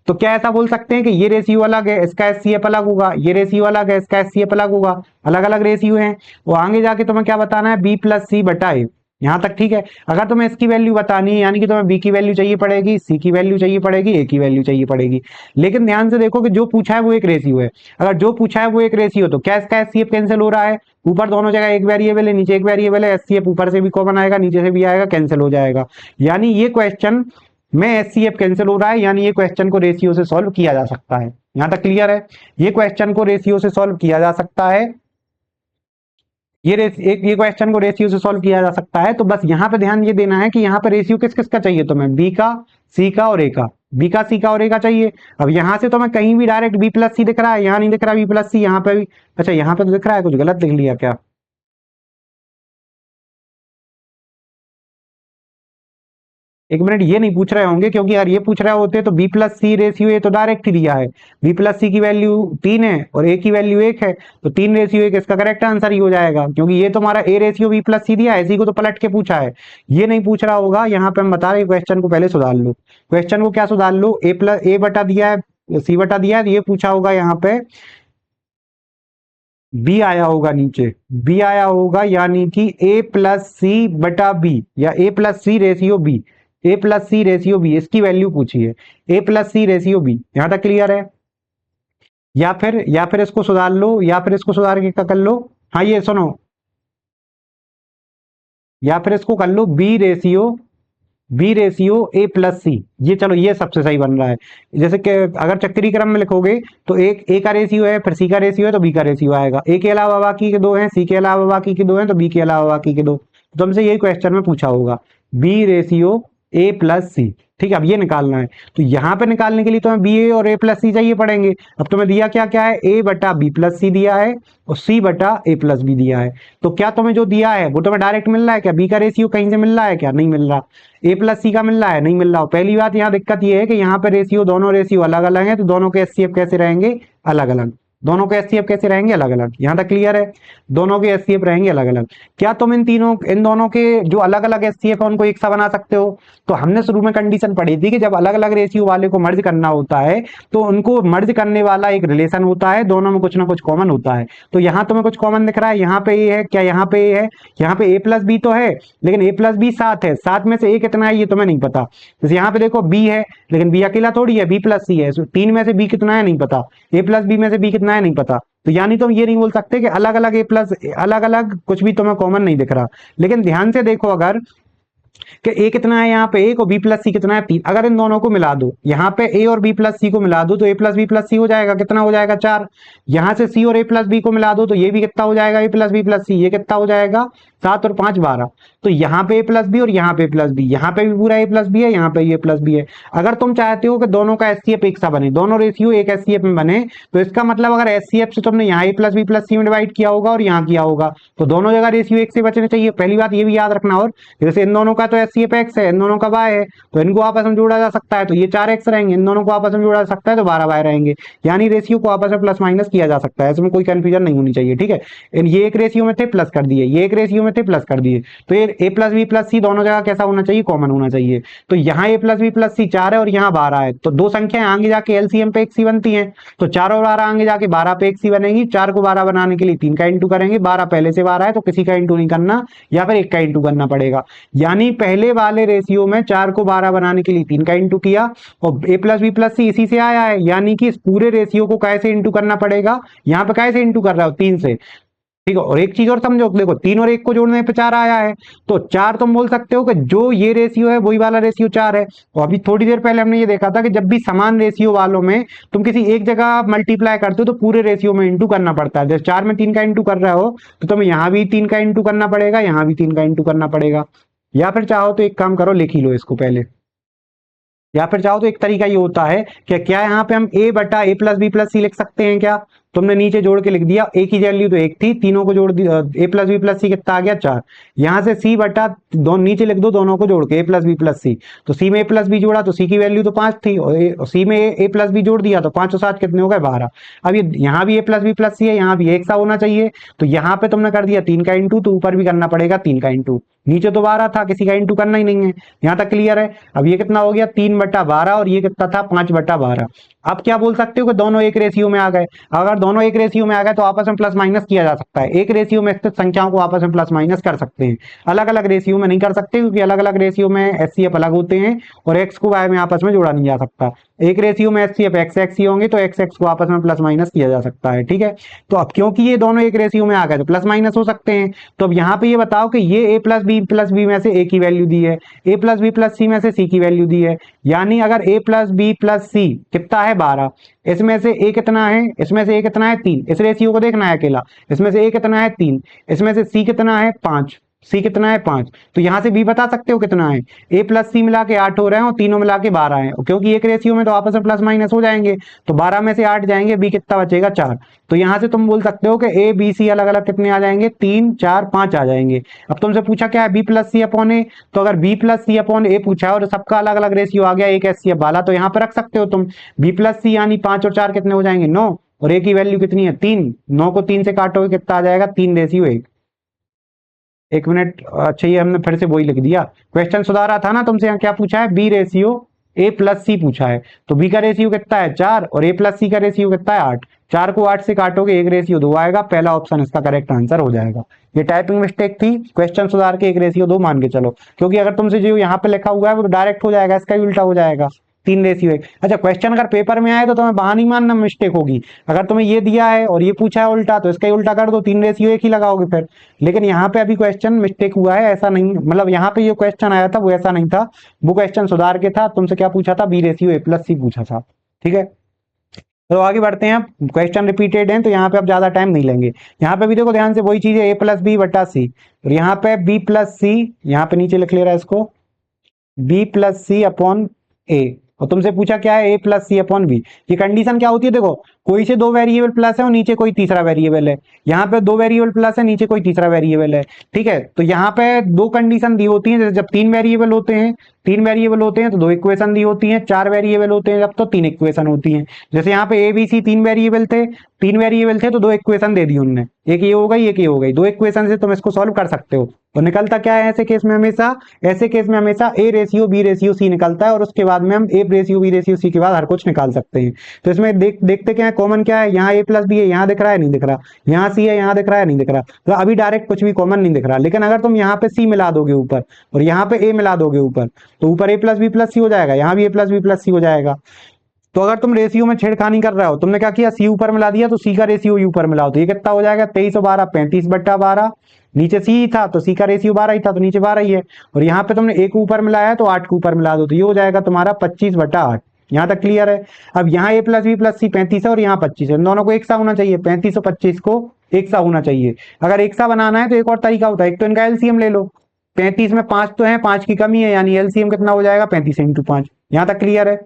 तो क्या ऐसा बोल सकते हैं कि ये रेशियो अलग है, इसका SCF अलग होगा, ये रेशियो अलग है, इसका SCF अलग होगा, अलग अलग रेशियो हैं। वो आगे जाके तुम्हें क्या बताना है, B + C/A, यहाँ तक ठीक है। अगर तुम्हें इसकी वैल्यू बतानी है, यानी कि तुम्हें बी की वैल्यू चाहिए पड़ेगी, सी की वैल्यू चाहिए पड़ेगी, ए की वैल्यू चाहिए पड़ेगी। लेकिन ध्यान से देखो कि जो पूछा है वो एक रेशियो है। अगर जो पूछा है वो एक रेशियो, तो क्या इसका SCF कैंसिल हो रहा है, ऊपर दोनों जगह एक वेरिएबल है, नीचे एक वेरिएबल है, SCF ऊपर से भी कॉमन आएगा, नीचे से भी आएगा, कैंसिल हो जाएगा। यानी ये क्वेश्चन में SCF कैंसिल हो रहा है, यानी ये क्वेश्चन को रेशियो से सॉल्व किया जा सकता है। यहां तक क्लियर है। ये क्वेश्चन को रेशियो से सॉल्व किया जा सकता है, ये क्वेश्चन को रेशियो से सॉल्व किया जा सकता है। तो बस यहाँ पे ध्यान ये देना है कि यहाँ पे रेशियो किस किस का चाहिए तुम्हें, बी का, सी का और ए का, बी का, सी का और ए का चाहिए। अब यहाँ से तुम्हें कहीं भी डायरेक्ट बी प्लस सी दिख रहा है, यहाँ नहीं दिख रहा बी प्लस सी, यहाँ पे भी, अच्छा यहाँ पे तो दिख रहा है, कुछ गलत लिख लिया क्या, एक मिनट, ये नहीं पूछ रहे होंगे, क्योंकि यार ये पूछ रहे होते तो B plus C ratio A तो डायरेक्ट ही दिया है, बी प्लस सी की वैल्यू 3 है और ए की वैल्यू 1 है, तो 3:1 इसका करेक्ट आंसर ही हो जाएगा, क्योंकि ये तुम्हारा ए रेशियो बी प्लस सी दिया है, इसी को तो पलट के पूछा है, ये नहीं पूछ रहा होगा। यहाँ पे हम बता रहे क्वेश्चन को पहले सुधार लो, क्वेश्चन को क्या सुधार लो, ए बटा दिया है, सी बटा दिया है, ये पूछा होगा यहाँ पे बी आया होगा, नीचे बी आया होगा, यानी कि A+C/B या A+C/B, A+C/B, इसकी वैल्यू पूछी है, A+C/B। यहां तक क्लियर है। या फिर इसको सुधार लो, या फिर इसको सुधार के कर लो, हाँ ये सुनो, या फिर इसको कर लो B रेशियो A+C, ये चलो ये सबसे सही बन रहा है। जैसे कि अगर चक्री क्रम में लिखोगे तो एक ए का रेशियो है, फिर सी का रेशियो है, तो बी का रेशियो आएगा, ए के अलावा बाकी के 2 हैं, सी के अलावा बाकी के 2 हैं, तो बी के अलावा बाकी के 2। तो तुमसे यही क्वेश्चन में पूछा होगा, B रेशियो A+C, ठीक है। अब ये निकालना है, तो यहाँ पे निकालने के लिए तुम्हें BA और A+C चाहिए पड़ेंगे। अब तुम्हें दिया क्या क्या है, A/B+C दिया है और C/A+B दिया है। तो क्या तुम्हें जो दिया है वो तुम्हें डायरेक्ट मिल रहा है क्या, बी का रेशियो कहीं से मिल रहा है क्या, नहीं मिल रहा, A+C का मिल रहा है, नहीं मिल रहा। पहली बात यहाँ दिक्कत ये है कि यहाँ पे रेशियो, दोनों रेशियो अलग अलग है, तो दोनों के SCF कैसे रहेंगे, अलग अलग। दोनों के एचसीएफ कैसे रहेंगे, अलग अलग। यहां तक क्लियर है, दोनों के एचसीएफ रहेंगे अलग अलग। क्या तुम इन दोनों के जो अलग अलग एचसीएफ है उनको एक सा बना सकते हो? तो हमने शुरू में कंडीशन पढ़ी थी कि जब अलग अलग रेशियो वाले को मर्ज करना होता है तो उनको मर्ज करने वाला एक रिलेशन होता है, दोनों में कुछ ना कुछ कॉमन होता है। तो यहाँ तुम्हें कुछ कॉमन दिख रहा है, यहाँ पे ए है क्या, यहाँ पे ए है, यहाँ पे ए प्लस बी तो है, लेकिन ए प्लस बी 7 है, 7 में से ए कितना है ये तुम्हें नहीं पता। जैसे यहाँ पे देखो बी है, लेकिन बी अकेला थोड़ी है, बी प्लस सी है, 3 में से बी कितना है नहीं पता, ए प्लस बी में से बी कितना है नहीं पता। तो यानी तुम ये नहीं बोल सकते कि अलग अलग ए प्लस, अलग अलग कुछ भी तुम्हें कॉमन नहीं दिख रहा। लेकिन ध्यान से देखो अगर कि ए कितना है, यहाँ पे ए को बी प्लस सी कितना है 3, अगर इन दोनों को मिला दो, यहाँ पे ए और बी प्लस सी को मिला दो तो ए प्लस बी प्लस सी हो जाएगा, कितना हो जाएगा 4। यहाँ से सी और ए प्लस बी को मिला दो तो ये भी कितना हो जाएगा, ए प्लस बी प्लस सी, ये कितना हो जाएगा 7 और 5 12। तो यहाँ पे ए प्लस बी और यहाँ पे प्लस बी, यहाँ पे भी पूरा ए प्लस बी है, यहाँ पे ए प्लस बी है। अगर तुम चाहते हो कि दोनों का एचसीएफ एक सा बने, दोनों रेशियो एक एचसीएफ में बने, तो इसका मतलब अगर एचसीएफ से तुमने यहाँ ए प्लस बी प्लस सी में डिवाइड किया होगा और यहाँ किया होगा तो दोनों जगह रेशियो एक से बचने चाहिए। पहली बात ये भी याद रखना। और जैसे इन दोनों का तो एचसीएफ एक्स है, इन दोनों का वाई है, तो इनको आपस में जोड़ा जा सकता है, तो ये 4x रहेंगे, इन दोनों को आपस में जोड़ा जा सकता है तो 12y रहेंगे। यानी रेशियो को आपस में प्लस माइनस किया जा सकता है, इसमें कोई कंफ्यूजन नहीं होनी चाहिए, ठीक है। ये एक रेशियो में थे प्लस कर दिए, ये एक रेशियो में थे प्लस कर दिए, तो ये ए प्लस बी प्लस सी दोनों जगह कैसा होना चाहिए, कॉमन होना चाहिए। तो यहाँ ए प्लस बी प्लस सी 4 है और यहाँ 12 है, तो दो संख्याएं आगे जाके एलसीएम पे एक सी बनती हैं, तो 4 और 12 आगे जाके 12 पे एक सी बनेगी। 4 को 12 बनाने के लिए 3 का इंटू करेंगे, 12 पहले से 12 है तो किसी का इंटू नहीं करना, या फिर 1 का इंटू करना पड़ेगा। यानी पहले वाले रेशियो में 4 को 12 बनाने के लिए 3 का इंटू किया और ए प्लस बी प्लस सी इसी से आया है, यानी कि इस पूरे रेशियो को कैसे इंटू करना पड़ेगा, यहाँ पे कैसे इंटू कर रहा हो 3 से, ठीक है। और एक चीज और समझो, देखो 3 और 1 को जोड़ने पे 4 आया है, तो 4 तुम बोल सकते हो कि जो ये रेशियो है वही वाला रेशियो 4 है। और अभी थोड़ी देर पहले हमने ये देखा था कि जब भी समान रेशियो वालों में तुम किसी एक जगह मल्टीप्लाई करते हो तो पूरे रेशियो में इंटू करना पड़ता है। जैसे 4 में 3 का इंटू कर रहे हो तो तुम्हें यहाँ भी 3 का इंटू करना पड़ेगा, यहाँ भी 3 का इंटू करना पड़ेगा। या फिर चाहो तो एक काम करो, लिख ही लो इसको पहले, या फिर चाहो तो एक तरीका ये होता है कि क्या यहाँ पे हम a बटा ए प्लस बी प्लस सी लिख सकते हैं क्या। तुमने नीचे जोड़ के लिख दिया, ए की वैल्यू तो 1 थी, तीनों को जोड़ दिया, ए प्लस बी प्लस सी कितना आ गया 4। यहाँ से सी बटा नीचे लिख दो दोनों को जोड़ के ए प्लस बी प्लस सी, तो सी में ए प्लस बी जोड़ा तो सी की वैल्यू तो 5 थी, और सी में ए प्लस बी जोड़ दिया तो 5 और 7 कितने हो गए 12। अब ये यहाँ भी ए प्लस बी प्लस सी है, यहाँ भी एक सा होना चाहिए, तो यहाँ पे तुमने कर दिया 3 का इंटू, तो ऊपर भी करना पड़ेगा 3 का इंटू, नीचे तो 12 था, किसी का इंटू करना ही नहीं है। यहाँ तक क्लियर है। अब ये कितना हो गया 3 बटा 12 और ये कितना था 5 बटा 12। अब क्या बोल सकते हो कि दोनों एक रेशियो में आ गए। अगर दोनों एक रेशियो में आ गए तो आपस में प्लस माइनस किया जा सकता है, एक रेशियो में स्थित संख्याओं को आपस में प्लस माइनस कर सकते हैं, अलग अलग रेशियो में नहीं कर सकते, क्योंकि अलग अलग रेशियो में एचसीएफ अलग होते हैं और एक्स को वाई में आपस में जोड़ा नहीं जा सकता। एक रेशियो में एचसीएफ एक्स एक्स ही होंगे तो एक्स एक्स को आपस में प्लस माइनस किया जा सकता है, ठीक है। तो अब क्योंकि ये दोनों एक रेशियो में आ गए तो प्लस माइनस हो सकते हैं। तो अब यहाँ पे ये बताओ कि ये ए प्लस बी में से ए की वैल्यू दी है, A plus B plus C में से सी की वैल्यू दी है, यानी अगर A plus B plus C कितना है 12, इसमें से ए कितना है, इसमें से ए कितना है 3, इस रेशियो को देखना है अकेला, इसमें से ए कितना है 3, इसमें से सी कितना है 5, सी कितना है 5, तो यहां से बी बता सकते हो कितना है, ए प्लस सी मिला के 8 हो रहे हैं और तीनों मिला के 12 है, क्योंकि एक रेशियो में तो आपस में प्लस माइनस हो जाएंगे, तो 12 में से 8 जाएंगे, बी कितना बचेगा 4। तो यहां से तुम बोल सकते हो कि ए बी सी अलग अलग कितने आ जाएंगे 3 4 5 आ जाएंगे। अब तुमसे पूछा क्या है बी प्लस सी अपॉन ए, तो अगर बी प्लस सी अपॉन ए पूछा और सबका अलग अलग रेशियो आ गया एक एचसीएफ वाला, तो यहाँ पर रख सकते हो तुम बी प्लस सी, यानी 5 और 4 कितने हो जाएंगे 9, और ए की वैल्यू कितनी है 3, 9 को 3 से काटोगे कितना आ जाएगा 3 रेशियो 1। एक मिनट, अच्छा ये हमने फिर से वही लिख दिया, क्वेश्चन सुधारा था ना तुमसे, यहाँ क्या पूछा है बी रेशियो ए प्लस सी पूछा है, तो बी का रेशियो कितना है 4 और ए प्लस सी का रेशियो कितना है 8, 4 को 8 से काटोगे एक रेशियो 2 आएगा, पहला ऑप्शन इसका करेक्ट आंसर हो जाएगा। ये टाइपिंग मिस्टेक थी, क्वेश्चन सुधार के एक रेशियो 2 मान के चलो, क्योंकि अगर तुमसे जो यहाँ पे लिखा हुआ है वो तो डायरेक्ट हो जाएगा, इसका ही उल्टा हो जाएगा 3 रेशियो 1। अच्छा क्वेश्चन अगर पेपर में आए तो तुम्हें बहाना नहीं मानना मिस्टेक होगी, अगर तुम्हें ये दिया है और ये पूछा है उल्टा तो इसका ही उल्टा कर दो, 3 रेशियो 1 ही लगाओगे फिर। लेकिन यहाँ पे अभी क्वेश्चन मिस्टेक हुआ है, ऐसा नहीं, मतलब यहाँ पे ये क्वेश्चन आया था वो ऐसा नहीं था, वो क्वेश्चन सुधार के था, तुमसे क्या पूछा था बी रेशियो ए प्लस सी पूछा था, ठीक है। तो आगे बढ़ते हैं, क्वेश्चन रिपीटेड हैं तो यहाँ पे अब ज्यादा टाइम नहीं लेंगे। यहाँ पे भी देखो ध्यान से वही चीज है, ए प्लस बी बटा सी, और यहाँ पे बी प्लस सी, यहाँ पे नीचे लिख ले रहा है इसको बी प्लस सी अपॉन ए, और तुमसे पूछा क्या है, A plus C upon B. ये कंडीशन क्या होती है, देखो कोई से दो वेरिएबल प्लस है और नीचे कोई तीसरा वेरिएबल है, यहाँ पे दो वेरिएबल प्लस है, नीचे कोई तीसरा वेरिएबल है, ठीक है। तो यहाँ पे दो कंडीशन दी होती है, जैसे जब तीन वेरिएबल होते हैं, तो दो इक्वेशन दी होती हैं, चार वेरिएबल होते हैं जब तो तीन इक्वेशन होती हैं। जैसे यहाँ पे ए बी सी तीन वेरिएबल थे तो दो इक्वेशन दे दी उनने, एक ये हो गई एक ये हो गई, दो इक्वेशन से तुम इसको सॉल्व कर सकते हो। तो निकलता क्या है ऐसे केस में, हमेशा A ratio B ratio C निकलता है, और उसके बाद में हम A ratio B ratio C के बाद हर कुछ निकाल सकते हैं। तो इसमें देखते क्या है, कॉमन क्या है, यहाँ ए प्लस बी है, यहाँ दिख रहा है नहीं दिख रहा, यहाँ सी है यहाँ दिख रहा है नहीं दिख रहा, तो अभी डायरेक्ट कुछ भी कॉमन नहीं दिख रहा। लेकिन अगर तुम यहाँ पे सी मिला दोगे ऊपर और यहाँ पे ए मिला दोगे ऊपर, तो ऊपर ए प्लस बी प्लस सी हो जाएगा, यहाँ भी ए प्लस बी प्लस सी हो जाएगा। तो अगर तुम रेशियो में छेड़खानी कर रहे हो, तुमने क्या किया, सी ऊपर मिला दिया, तो सी का रेशियो ऊपर मिलाओ, तो ये कितना हो जाएगा, 23 और 12 35/12। नीचे सी था तो सी का रेशियो 12 ही था, तो नीचे 12 ही है। और यहाँ पे तुमने एक ऊपर मिलाया है तो 8 को ऊपर मिला दो, तो ये हो जाएगा तुम्हारा 25/8। यहाँ तक क्लियर है। अब यहाँ ए प्लस बी प्लस सी 35 है और यहाँ 25 है, इन दोनों को एक सा होना चाहिए, 35 और 25 को एक सा होना चाहिए। अगर एक सा बनाना है तो एक और तरीका होता है, एक तो इनका एलसीएम ले लो, 35 में 5 तो है, 5 की कमी है, यानी एलसीएम कितना हो जाएगा, 35 × 5। यहाँ तक क्लियर है।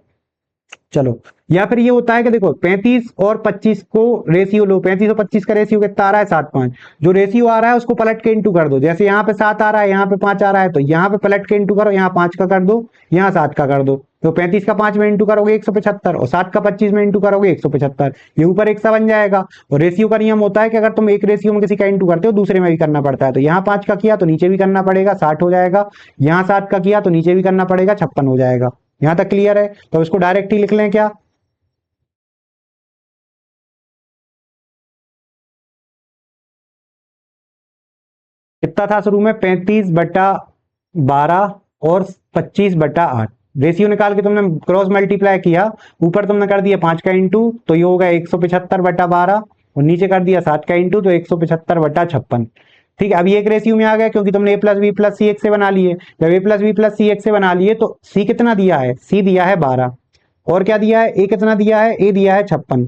चलो, या फिर ये होता है कि देखो 35 और 25 को रेशियो लो, 35 और 25 का रेशियो कितना आ रहा है, 7:5। जो रेशियो आ रहा है उसको पलट के इंटू कर दो, जैसे यहाँ पे 7 आ रहा है यहाँ पे 5 आ रहा है, तो यहाँ पे पलट के इंटू करो, यहाँ 5 का कर दो, यहाँ 7 का कर दो। तो 35 का 5 में इंटू करोगे 175, और 7 का 25 में इंटू करोगे 175, ये ऊपर एक सा बन जाएगा। और रेशियो का नियम होता है कि अगर तुम एक रेशियो में किसी का इंटू करते हो दूसरे में भी करना पड़ता है, तो यहाँ 5 का किया तो नीचे भी करना पड़ेगा, 60 हो जाएगा, यहाँ 7 का किया तो नीचे भी करना पड़ेगा, 56 हो जाएगा। यहाँ तक क्लियर है। तो इसको डायरेक्ट ही लिख लें क्या, कितना था शुरू में, 35/12 और 25/8। रेशियो निकाल के तुमने क्रॉस मल्टीप्लाई किया, ऊपर तुमने कर दिया 5 का इंटू, तो ये होगा 175/12, और नीचे कर दिया 7 का इंटू, तो 175/56। ठीक है। अब ये एक रेशियो में आ गया क्योंकि तुमने ए प्लस बी प्लस सी एक से बना लिए। जब ए प्लस बी प्लस सी एक से बना लिए तो सी कितना दिया है, सी दिया है 12, और क्या दिया है, ए कितना दिया है, ए दिया है 56।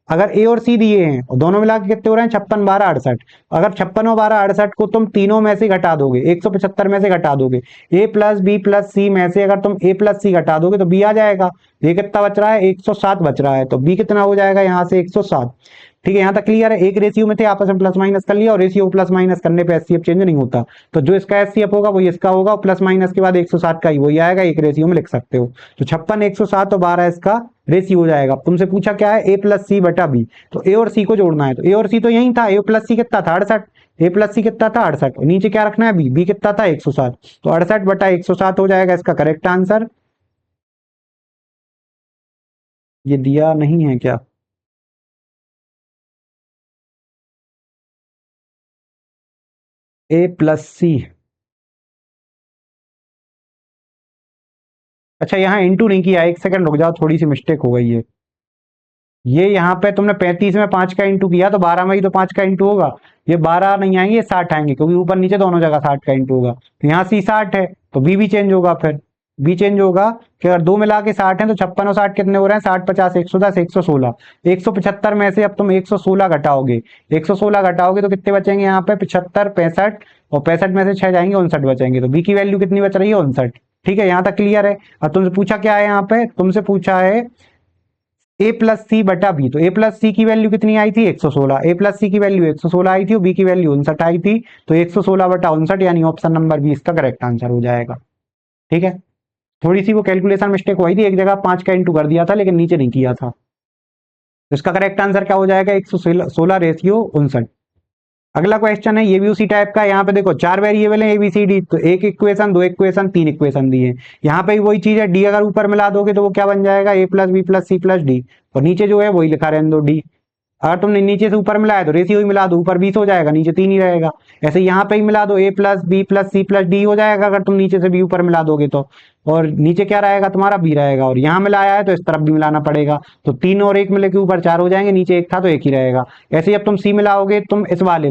अगर ए और सी दिए हैं और दोनों मिला के कितने हो रहे हैं, 56 12 68। अगर 56 और 12 68 को तुम तीनों में से घटा दोगे, 175 में से घटा दोगे, ए प्लस बी प्लस सी में से अगर तुम ए प्लस सी घटा दोगे तो बी आ जाएगा। ये कितना बच रहा है, 107 बच रहा है, तो बी कितना हो जाएगा यहाँ से 107। ठीक है, यहाँ तक क्लियर है। एक रेशियो में थे, आपस में प्लस माइनस कर लिया, और रेशियो प्लस माइनस करने पे एचसीएफ चेंज नहीं होता, तो जो इसका एचसीएफ होगा वही इसका होगा, प्लस माइनस के बाद 107 का ही वही आएगा, एक रेशियो में लिख सकते हो। तो 56 107 और 12 इसका रेशियो हो जाएगा। तुमसे पूछा क्या है, ए प्लस सी बटा बी, तो ए और सी को जोड़ना है, तो ए और सी तो यही था, ए प्लस सी कितना था 68, ए प्लस सी कितना था 68, और नीचे क्या रखना है, बी, बी कितना था 107, तो 68/107 हो जाएगा इसका करेक्ट आंसर। ये दिया नहीं है क्या, ए प्लस सी, अच्छा यहाँ इंटू नहीं किया, एक सेकंड रुक जाओ, थोड़ी सी मिस्टेक हो गई है। ये यहाँ पे तुमने 35 में 5 का इंटू किया, तो 12 में ही तो 5 का इंटू होगा, ये 12 नहीं आएंगे, 60 आएंगे, क्योंकि ऊपर नीचे दोनों जगह 60 का इंटू होगा। तो यहाँ सी 60 है तो बी भी चेंज होगा, फिर बी चेंज होगा कि अगर दो मिला के 60 है तो 56 और 60 कितने हो रहे हैं, 60 50 110 116, 175 में से अब तुम 116 घटाओगे, 116 घटाओगे तो कितने बचेंगे यहाँ पे, 75 65, और 65 में से 6 जाएंगे 59 बचेंगे, तो बी की वैल्यू कितनी बच रही है, 59। ठीक है, यहाँ तक क्लियर है। अब तुमसे पूछा क्या है, यहाँ पे तुमसे पूछा है ए प्लस सी बटा बी, तो ए प्लस सी की वैल्यू कितनी आई थी, 116, ए प्लस सी की वैल्यू 116 आई थी, और बी की वैल्यू 59 आई थी, तो 116/59, यानी ऑप्शन नंबर बी इसका करेक्ट आंसर हो जाएगा। ठीक है, थोड़ी सी वो कैलकुलेशन मिस्टेक हुई थी, एक जगह 5 का इंटू कर दिया था लेकिन नीचे नहीं किया था, तो इसका करेक्ट आंसर क्या हो जाएगा, 116/59। अगला क्वेश्चन है, ये भी उसी टाइप का है। यहाँ पे देखो 4 वेरिएबल है ABCD, तो एक इक्वेशन, दो इक्वेशन, तीन इक्वेशन दी है। यहाँ पे वही चीज है, डी अगर ऊपर मिला दोगे तो वो क्या बन जाएगा, A plus B plus C plus D, और नीचे जो है वही लिखा रहने दो डी। अगर तुमने नीचे से ऊपर मिलाया तो रेशियो ही मिला दो, ऊपर 20 हो जाएगा, नीचे 3 ही रहेगा। ऐसे यहाँ पे ही मिला दो, A plus B plus C plus D हो जाएगा अगर तुम नीचे से बी ऊपर मिला दोगे तो, और नीचे क्या रहेगा तुम्हारा बी रहेगा, और यहाँ मिलाया है तो इस तरफ भी मिलाना पड़ेगा, तो 3 और 1 मिले के ऊपर 4 हो जाएंगे, नीचे 1 था तो 1 ही रहेगा। ऐसे ही अब तुम सी मिलाओगे, तुम इस वाले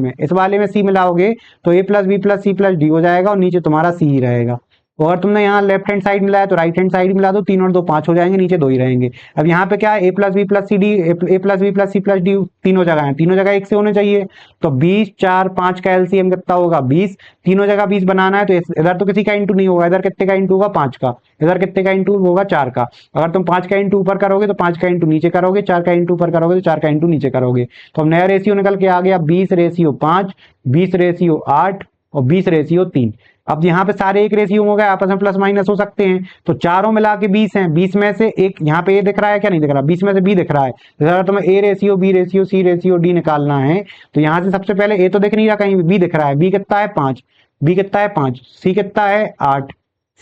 में सी मिलाओगे तो A plus B plus C plus D हो जाएगा, और नीचे तुम्हारा सी ही रहेगा। और तुमने यहाँ लेफ्ट हैंड साइड मिलाया तो राइट हैंड साइड मिला दो, 3 और 2 5 हो जाएंगे, नीचे 2 ही रहेंगे। अब यहाँ पे क्या है, A plus B plus C D, A plus B plus C plus D, तीनों जगह है, तीनों जगह 1 से होने चाहिए। तो 20 4 5 का एलसीएम कितना होगा 20, तीनों जगह 20 बनाना है तो इधर तो किसी का इंटू नहीं होगा, इधर कितने का इंटू होगा 5 का, इधर कितने का इंटू होगा 4 का। अगर तुम 5 का इंटू ऊपर करोगे तो 5 का इंटू नीचे करोगे, 4 का इंटू ऊपर करोगे तो 4 का इंटू नीचे करोगे। तो अब नया रेशियो निकल के आ गया 20:5, 20:8 और 20:3। अब यहाँ पे सारे एक रेशियो हो गए, आपस में प्लस माइनस हो सकते हैं, तो चारों मिला के 20 हैं, 20 में से एक यहाँ पे ए दिख रहा है क्या, नहीं दिख रहा, 20 में से बी दिख रहा है। तो अगर तुम्हें A ratio B ratio C ratio D निकालना है तो यहाँ से सबसे पहले ए तो दिख नहीं रहा कहीं, बी दिख रहा है, बी कितना है 5, बी कितना है 5, सी कितना है 8,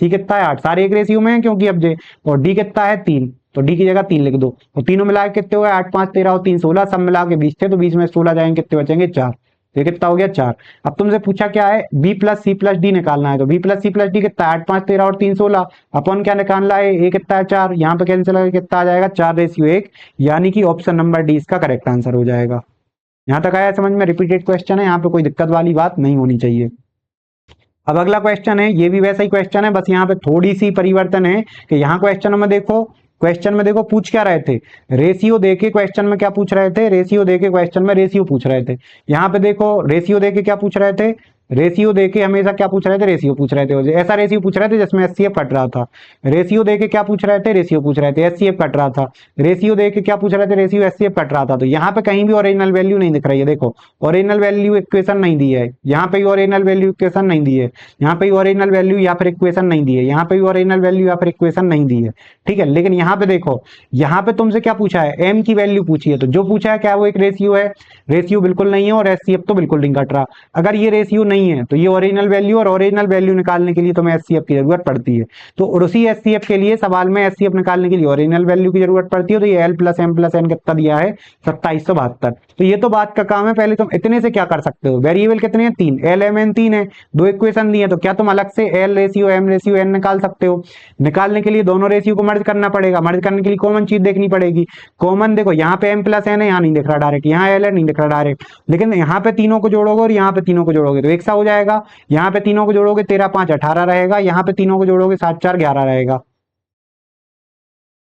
सी कितना है 8, सारे एक रेशियो में है क्योंकि अब जे, और डी कितना है 3, तो डी की जगह 3 लिख दो। और तीनों मिला के कितने हो गए 8 5 13 और 3 16, सब मिला के 20 थे तो 20 में 16 जाएंगे, कितने बचेंगे 4, तो ये कितना हो गया 4। अब तुमसे पूछा क्या है, B plus C plus D निकालना है, तो B plus C plus D कितना है 8 5 13 और 3 16, अपन क्या निकालना है ए कितना है 4, यहाँ पे कैंसिल करके कितना आ जाएगा 4:1, यानी कि ऑप्शन नंबर डी इसका करेक्ट आंसर हो जाएगा। यहाँ तक आया समझ में, रिपीटेड क्वेश्चन है, यहाँ पे कोई दिक्कत वाली बात नहीं होनी चाहिए। अब अगला क्वेश्चन है, ये भी वैसा ही क्वेश्चन है, बस यहाँ पे थोड़ी सी परिवर्तन है कि यहाँ क्वेश्चन में देखो पूछ क्या रहे थे, रेशियो देके क्वेश्चन में क्या पूछ रहे थे, रेशियो देके क्वेश्चन में रेशियो पूछ रहे थे। यहाँ पे देखो रेशियो देके क्या पूछ रहे थे, रेशियो देके हमेशा क्या पूछ रहे थे, रेशियो पूछ रहे थे, ऐसा रेशियो पूछ रहे थे जिसमें एचसीएफ कट रहा था। रेशियो देके क्या पूछ रहे थे, रेशियो पूछ रहे थे, एचसीएफ कट रहा था। रेशियो देके क्या पूछ रहे थे, रेशियो एचसीएफ कट रहा था। तो यहाँ पे कहीं भी ओरिजिनल वैल्यू नहीं दिख रही है, देखो ओरिजिनल वैल्यू इक्वेशन नहीं दी है, यहाँ पे ओरिजिनल वैल्यू इक्वेशन नहीं दी है, यहाँ पे ओरिजिनल वैल्यू या फिर इक्वेशन नहीं दी है, यहाँ पे ओरिजिनल वैल्यू या फिर इक्वेशन नहीं दी है, ठीक है। लेकिन यहाँ पे देखो, यहाँ पे तुमसे क्या पूछा है, एम की वैल्यू पूछी है, तो जो पूछा है क्या वो एक रेशियो है, रेशियो बिल्कुल नहीं है, और एचसीएफ तो बिल्कुल नहीं कट रहा। अगर ये रेशियो नहीं है तो ये ओरिजिनल वैल्यू, और ओरिजिनल वैल्यू निकालने के लिए तुम्हें एचसीएफ की जरूरत पड़ती है। तो उसी एचसीएफ के लिए सवाल में एचसीएफ निकालने के लिए ओरिजिनल वैल्यू की जरूरत पड़ती है। तो ये L plus M plus N कितना दिया है 2772। तो ये तो बात का काम है, पहले तुम इतने से क्या कर सकते हो, वेरिएबल कितने हैं 3, एल एम एन 3 है, 2 इक्वेशन दी है, तो क्या तुम अलग से L ratio M ratio N निकाल सकते हो। निकालने के लिए दोनों रेशियो को मर्ज करना पड़ेगा, मर्ज करने के लिए कॉमन चीज देखनी पड़ेगी। कॉमन देखो यहाँ पे एम प्लस एन है, यहाँ नहीं दिख रहा डायरेक्ट, यहाँ एल है नहीं दिख रहा डायरेक्ट, लेकिन यहाँ पे तीनों को जोड़ोगे और यहाँ पे तीनों को जोड़ोगे तो एक सा हो जाएगा। यहाँ पे तीनों को जोड़ोगे 13 5 18 रहेगा, यहाँ पे तीनों को जोड़ोगे 7 4 11 रहेगा,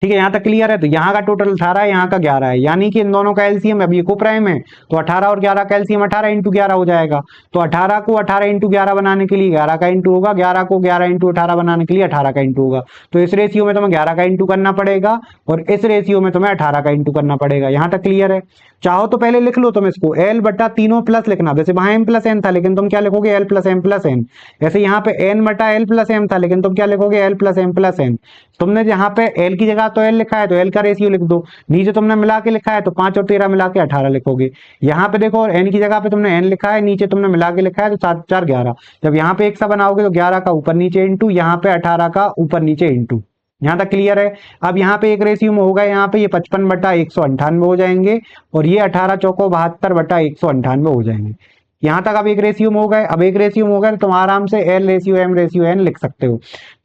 ठीक है। यहाँ तक क्लियर है। तो यहाँ का टोटल 18 है, यहाँ का 11 है, यानी कि इन दोनों का एलसीएम, अब ये को प्राइम है तो 18 और 11 का एलसीएम 18 इंटू 11 हो जाएगा। तो 18 को 18 इंटू 11 बनाने के लिए 11 का इंटू होगा, 11 को 11 इंटू 18 बनाने के लिए 18 का इंटू होगा। तो इस रेशियो में तुम्हें 11 का इंटू करना पड़ेगा और इस रेशियो में तुम्हें 18 का इंटू करना पड़ेगा। यहाँ तक क्लियर है। चाहो तो पहले लिख लो तुम इसको, एल बटा तीनों प्लस लिखना, जैसे वहां एम प्लस एन था लेकिन तुम क्या लिखोगे L plus M plus N, जैसे यहाँ पे एन बटा एल प्लस एम था लेकिन तुम क्या लिखोगे L plus M plus N. तुमने यहाँ पे एल की जगह तो एल लिखा है तो एल का रेशियो लिख दो, नीचे तुमने मिला के लिखा है तो 5 और 13 मिला के 18 लिखोगे। यहाँ पे देखो एन की जगह पे तुमने एन लिखा है, नीचे तुमने मिला के लिखा है तो 7 4 11, जब यहाँ पे एक सा बनाओगे तो 11 का ऊपर नीचे इंटू, यहाँ पे 18 का ऊपर नीचे इंटू। यहाँ तक क्लियर है। अब यहाँ पे एक रेशियो में होगा, यहाँ पे ये 55 बटा 198 हो जाएंगे और ये 18 चौको 72 बटा 198 हो जाएंगे। यहाँ तक अब एक रेशियो में हो गए। अब एक रेशियो में हो गए तो तुम आराम से L ratio M ratio N लिख सकते हो।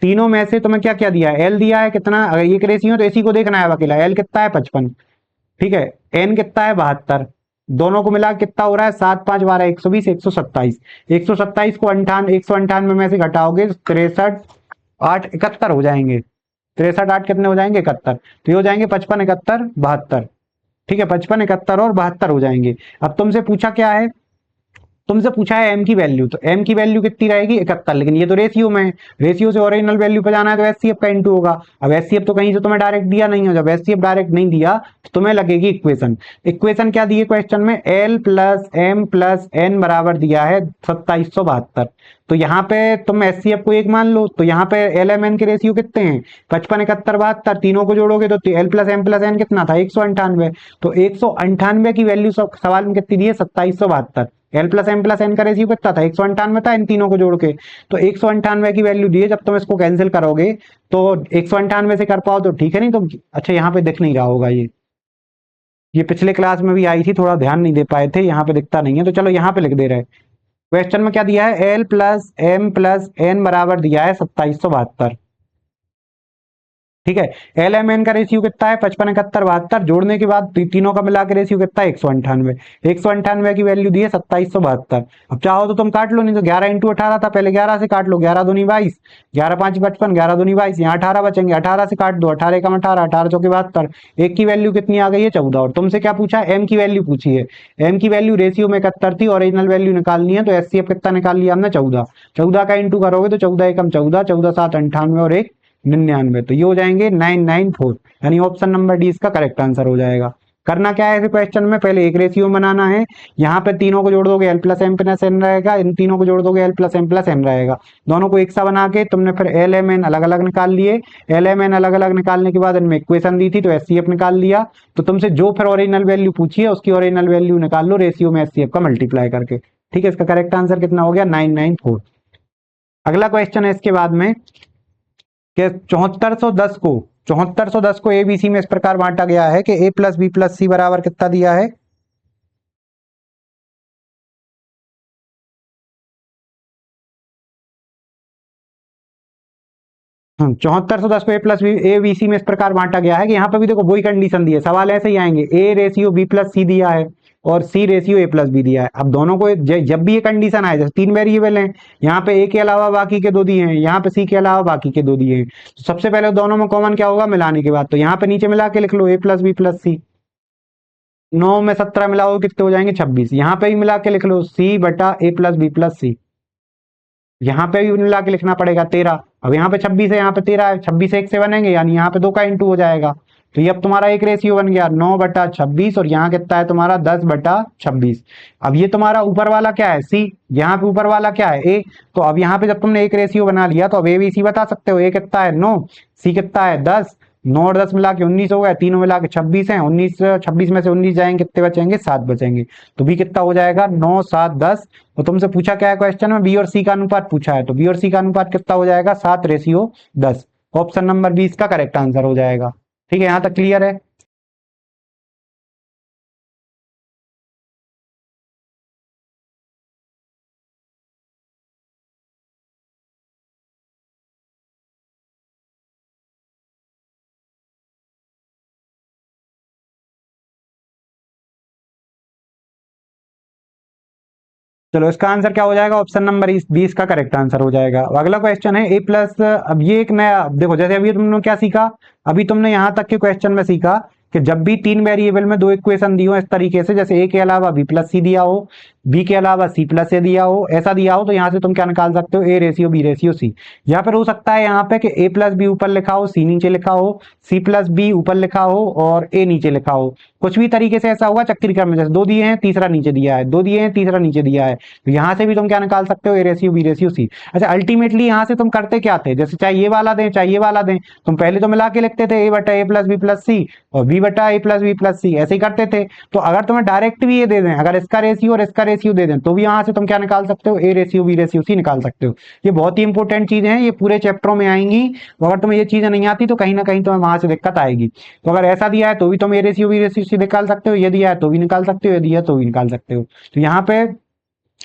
तीनों में से तुम्हें क्या क्या दिया है, एल दिया है कितना, अगर एक रेशियो तो इसी को देखना है अकेला, एल कितना है 55, ठीक है, एन कितना है 72, दोनों को मिला कितना हो रहा है 7 5 12 120 127, 127 को 198 में से घटाओगे 63 8 71 हो जाएंगे, 63 8 कितने हो जाएंगे 71, तो ये हो जाएंगे 55 71 72, ठीक है, 55 71 और 72 हो जाएंगे। अब तुमसे पूछा क्या है, तुमसे पूछा है एम की वैल्यू, तो एम की वैल्यू कितनी रहेगी 71, लेकिन ये तो रेशियो में है, रेशियो से ओरिजिनल वैल्यू पे जाना है तो एचसीएफ का इंटू होगा। अब एचसीएफ तो कहीं से तुम्हें डायरेक्ट दिया नहीं है, जब एचसीएफ डायरेक्ट नहीं दिया तो तुम्हें लगेगी इक्वेशन। इक्वेशन क्या दी है क्वेश्चन में, L plus M plus N बराबर दिया है 2772। तो यहाँ पे तुम एचसीएफ को एक मान लो, तो यहाँ पे एल एम एन के रेशियो कितने हैं 55 71 72, तीनों को जोड़ोगे तो L plus M plus N कितना था 198, तो 198 की वैल्यू सवाल में कितनी दी है 2772। L plus M plus N का रेशियो कितना था 198 था इन तीनों को जोड़ के, तो 198 की वैल्यू दी है। जब तुम इसको कैंसिल करोगे तो 198 से कर पाओ तो ठीक है, नहीं तो अच्छा यहाँ पे दिख नहीं रहा होगा, ये पिछले क्लास में भी आई थी, थोड़ा ध्यान नहीं दे पाए थे, यहाँ पे दिखता नहीं है, तो चलो यहाँ पे लिख दे रहे। क्वेश्चन में क्या दिया है, L plus M plus N बराबर दिया है 2772, ठीक है। एल एम एन का रेशियो कितना है 55, 71, 72, जोड़ने के बाद तीनों का मिला के रेशियो कितना है 198। 198 की वैल्यू दी है 2772। अब चाहो तो तुम काट लो, नहीं तो 11 इंटू 18 था, पहले 11 से काट लो, 11 दूनी 22, 11 5 55, 11 दूनी 22, यहाँ 18 बचेंगे, 18 से काट दो, 18 कम 18, 18 चौके 72, एक की वैल्यू कितनी आ गई है 14। और तुमसे क्या पूछा है, एम की वैल्यू पूछी है। एम की वैल्यू रेशियो में 71 थी, ओरिजिनल वैल्यू निकालनी है, तो एस सी एफ कितना निकाल लिया हमने 14। 14 का इंटू करोगे तो 14 एकम 14, 14 7 98 और एक 99, तो ये हो जाएंगे 994, यानी ऑप्शन नंबर डी इसका करेक्ट आंसर हो जाएगा। करना क्या है ऐसे क्वेश्चन में, पहले एक रेशियो बनाना है, यहाँ पे तीनों को जोड़ दोगे L plus M plus N रहेगा, इन तीनों को जोड़ दोगे L plus M plus N रहेगा, दोनों को एक सा बना के तुमने फिर एल एम एन अलग अलग निकाल लिए। एल एम एन अलग अलग निकालने के बाद इनमें इक्वेशन दी थी तो एस सी एफ निकाल लिया। तो तुमसे जो फिर ओरिजिनल वैल्यू पूछी है उसकी ओरिजिनल वैल्यू निकाल लो रेशियो में एस सी एफ का मल्टीप्लाई करके। ठीक है, इसका करेक्ट आंसर कितना हो गया 994। अगला क्वेश्चन है इसके बाद में कि 7410 को एबीसी में इस प्रकार बांटा गया है कि A plus B plus C बराबर कितना दिया है। 7410 को A plus B A B C में इस प्रकार बांटा गया है कि यहाँ पे भी देखो वही कंडीशन दी है, सवाल ऐसे ही आएंगे, ए रेशियो बी प्लस सी दिया है और सी रेशियो ए प्लस बी दिया है। अब दोनों को जब भी ये कंडीशन आए, जैसे तीन वेरिएबल हैं, यहाँ पे ए के अलावा बाकी के दो दिए हैं, यहाँ पे सी के अलावा बाकी के दो दिए हैं, तो सबसे पहले दोनों में कॉमन क्या होगा मिलाने के बाद, तो यहाँ पे नीचे मिला के लिख लो ए प्लस बी प्लस सी। 9 में 17 मिलाओ कितने हो जाएंगे 26, यहाँ पे भी मिला के लिख लो सी बटा ए प्लस बी प्लस सी, यहाँ पे भी मिला के लिखना पड़ेगा 13। अब यहाँ पे 26 है, यहाँ पे 13 है, 26 एक से बनेंगे, यानी यहाँ पे दो का इंटू हो जाएगा, तो ये अब तुम्हारा एक रेशियो बन गया 9/26, और यहाँ कितना है तुम्हारा 10/26। अब ये तुम्हारा ऊपर वाला क्या है सी, यहाँ पे ऊपर वाला क्या है ए, तो अब यहाँ पे जब तुमने एक रेशियो बना लिया तो अब ए बी सी बता सकते हो, ए कितना है 9, सी कितना है 10, 9 और 10 मिला के 19 हो गया, तीनों मिला के 26 है, 19 26 में से 19 जाएंगे कितने बचेंगे 7 बचेंगे, तो भी कितना हो जाएगा 9 7 10। तो तुमसे पूछा क्या है क्वेश्चन में, बी और सी का अनुपात पूछा है, तो बी और सी का अनुपात कितना हो जाएगा 7:10। ऑप्शन नंबर बी इसका करेक्ट आंसर हो जाएगा। ठीक है, यहां तक क्लियर है। चलो इसका आंसर क्या हो जाएगा, ऑप्शन नंबर 20 का करेक्ट आंसर हो जाएगा। अगला क्वेश्चन है ए प्लस, अब ये एक नया देखो, जैसे अभी तुमने क्या सीखा, अभी तुमने यहां तक के क्वेश्चन में सीखा कि जब भी तीन वेरिएबल में दो इक्वेशन दी हो इस तरीके से, जैसे ए के अलावा बी प्लस सी दिया हो, बी के अलावा सी प्लस ए दिया हो, ऐसा दिया हो, तो यहाँ से तुम क्या निकाल सकते हो A ratio B ratio C. यहाँ पर हो सकता है यहाँ पे कि ए प्लस बी ऊपर लिखा हो, सी नीचे लिखा हो, सी प्लस बी ऊपर लिखा हो और ए नीचे लिखा हो, कुछ भी तरीके से ऐसा होगा चक्री क्रम में, जैसे दो दिए हैं तीसरा नीचे दिया है, दो दिए हैं तीसरा नीचे दिया है, तो यहाँ से भी तुम क्या निकाल सकते हो A ratio B ratio C. अच्छा, अल्टीमेटली यहाँ से तुम करते क्या थे, जैसे चाहे ये वाला दें चाहे ये वाला दें, तुम पहले तो मिला के लिखते थे ए बटा ए प्लस बी प्लस सी और बी बटा ए प्लस बी प्लस सी, ऐसे ही करते थे। तो अगर तुम्हें डायरेक्ट भी ये दे दें, अगर इसका रेशियो और इसका रेशियो दे दें, तो भी यहाँ से तुम क्या निकाल सकते हो A ratio B ratio C निकाल सकते हो। ये बहुत ही इंपॉर्टेंट चीजें हैं, ये पूरे चैप्टरों में आएंगी, तो अगर तुम्हें ये चीजें नहीं आती तो कहीं ना कहीं तुम्हें वहां से दिक्कत आएगी। तो अगर ऐसा दिया है तो भी तुम A ratio B ratio C निकाल सकते हो, ये दिया है तो भी निकाल सकते हो, ये दिया है तो भी निकाल सकते हो। तो यहाँ पे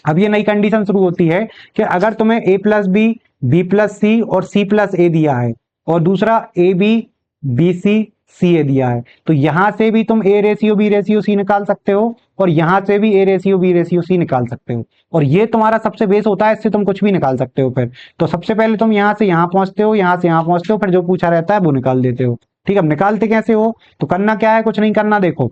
अब ये नई कंडीशन शुरू होती है कि अगर तुम्हें A plus B B plus सी और सी प्लस ए दिया है और दूसरा ए बी बी सी सी ए दिया है, तो यहां से भी तुम A ratio B ratio C निकाल सकते हो और यहां से भी A ratio B ratio C निकाल सकते हो, और ये तुम्हारा सबसे बेस होता है, इससे तुम कुछ भी निकाल सकते हो फिर। तो सबसे पहले तुम यहां से यहां पहुंचते हो, यहां से यहां पहुंचते हो, फिर जो पूछा रहता है वो निकाल देते हो। ठीक है, अब निकालते कैसे हो, तो करना क्या है, कुछ नहीं करना, देखो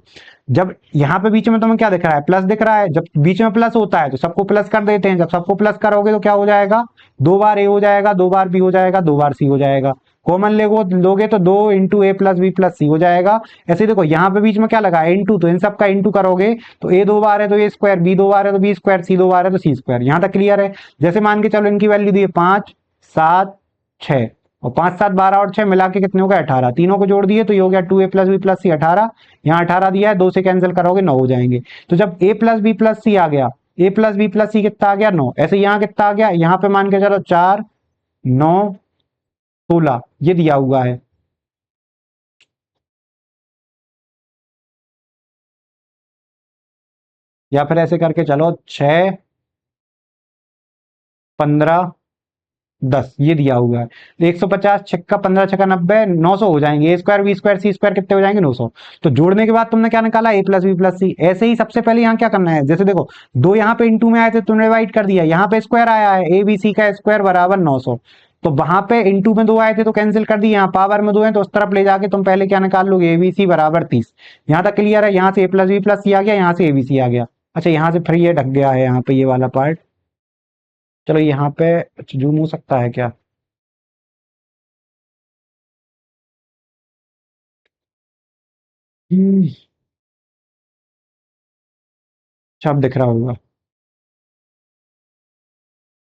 जब यहाँ पे बीच में तुम्हें क्या दिख रहा है प्लस दिख रहा है, जब बीच में प्लस होता है तो सबको प्लस कर देते हैं, जब सबको प्लस करोगे तो क्या हो जाएगा, दो बार ए हो जाएगा, दो बार बी हो जाएगा, दो बार सी हो जाएगा, कॉमन लोगे तो दो इंटू ए प्लस बी प्लस सी हो जाएगा। ऐसे देखो यहाँ पे बीच में क्या लगा है इंटू, तो इन सब का इंटू करोगे तो ए दो बार है तो ए स्क्वायर, बी दो बार है तो बी स्क्वायर, सी दो बार है तो सी स्क्वायर। यहाँ तक क्लियर है। जैसे मान के चलो इनकी वैल्यू दी है 5 7 6, और 5 7 12 और 6 मिला के कितने हो गए 18, तीनों को जोड़ दिए तो ये हो गया 2a प्लस बी प्लस सी 18, यहाँ 18 दिया है, दो से कैंसिल करोगे 9 हो जाएंगे। तो जब a plus B plus C आ गया, a plus B plus C कितना आ गया 9, ऐसे यहाँ कितना आ गया, यहाँ पे मान के चलो 4 9 16 ये दिया हुआ है। या फिर ऐसे करके चलो 6 15 10 ये दिया हुआ है। तो 150 छक्का 15 छक्का 90, 900 हो जाएंगे। ए स्क्वायर बी स्क्वायर सी स्क्वायर कितने हो जाएंगे? 900। तो जोड़ने के बाद तुमने क्या निकाला? ए प्लस बी प्लस सी। ऐसे ही सबसे पहले यहाँ क्या करना है, जैसे देखो दो यहाँ पे इंटू में आए थे, तुमने डिवाइड कर दिया, यहाँ पे स्क्वायर आया है, ए बी सी का स्क्वायर बराबर 900। तो वहां पे इंटू में 2 आए थे तो कैंसिल कर दी, यहाँ पावर में 2 है तो उस तरफ ले जाके तुम पहले क्या निकाल लोगे? एबीसी बराबर 30। यहाँ तक क्लियर है? यहाँ से ए प्लस बी प्लस सी आ गया, यहाँ से एबीसी आ गया। अच्छा यहाँ से फिर ये ढक गया है यहाँ पे ये वाला पार्ट। चलो यहाँ पे जूम हो सकता है क्या? अच्छा अब दिख रहा होगा।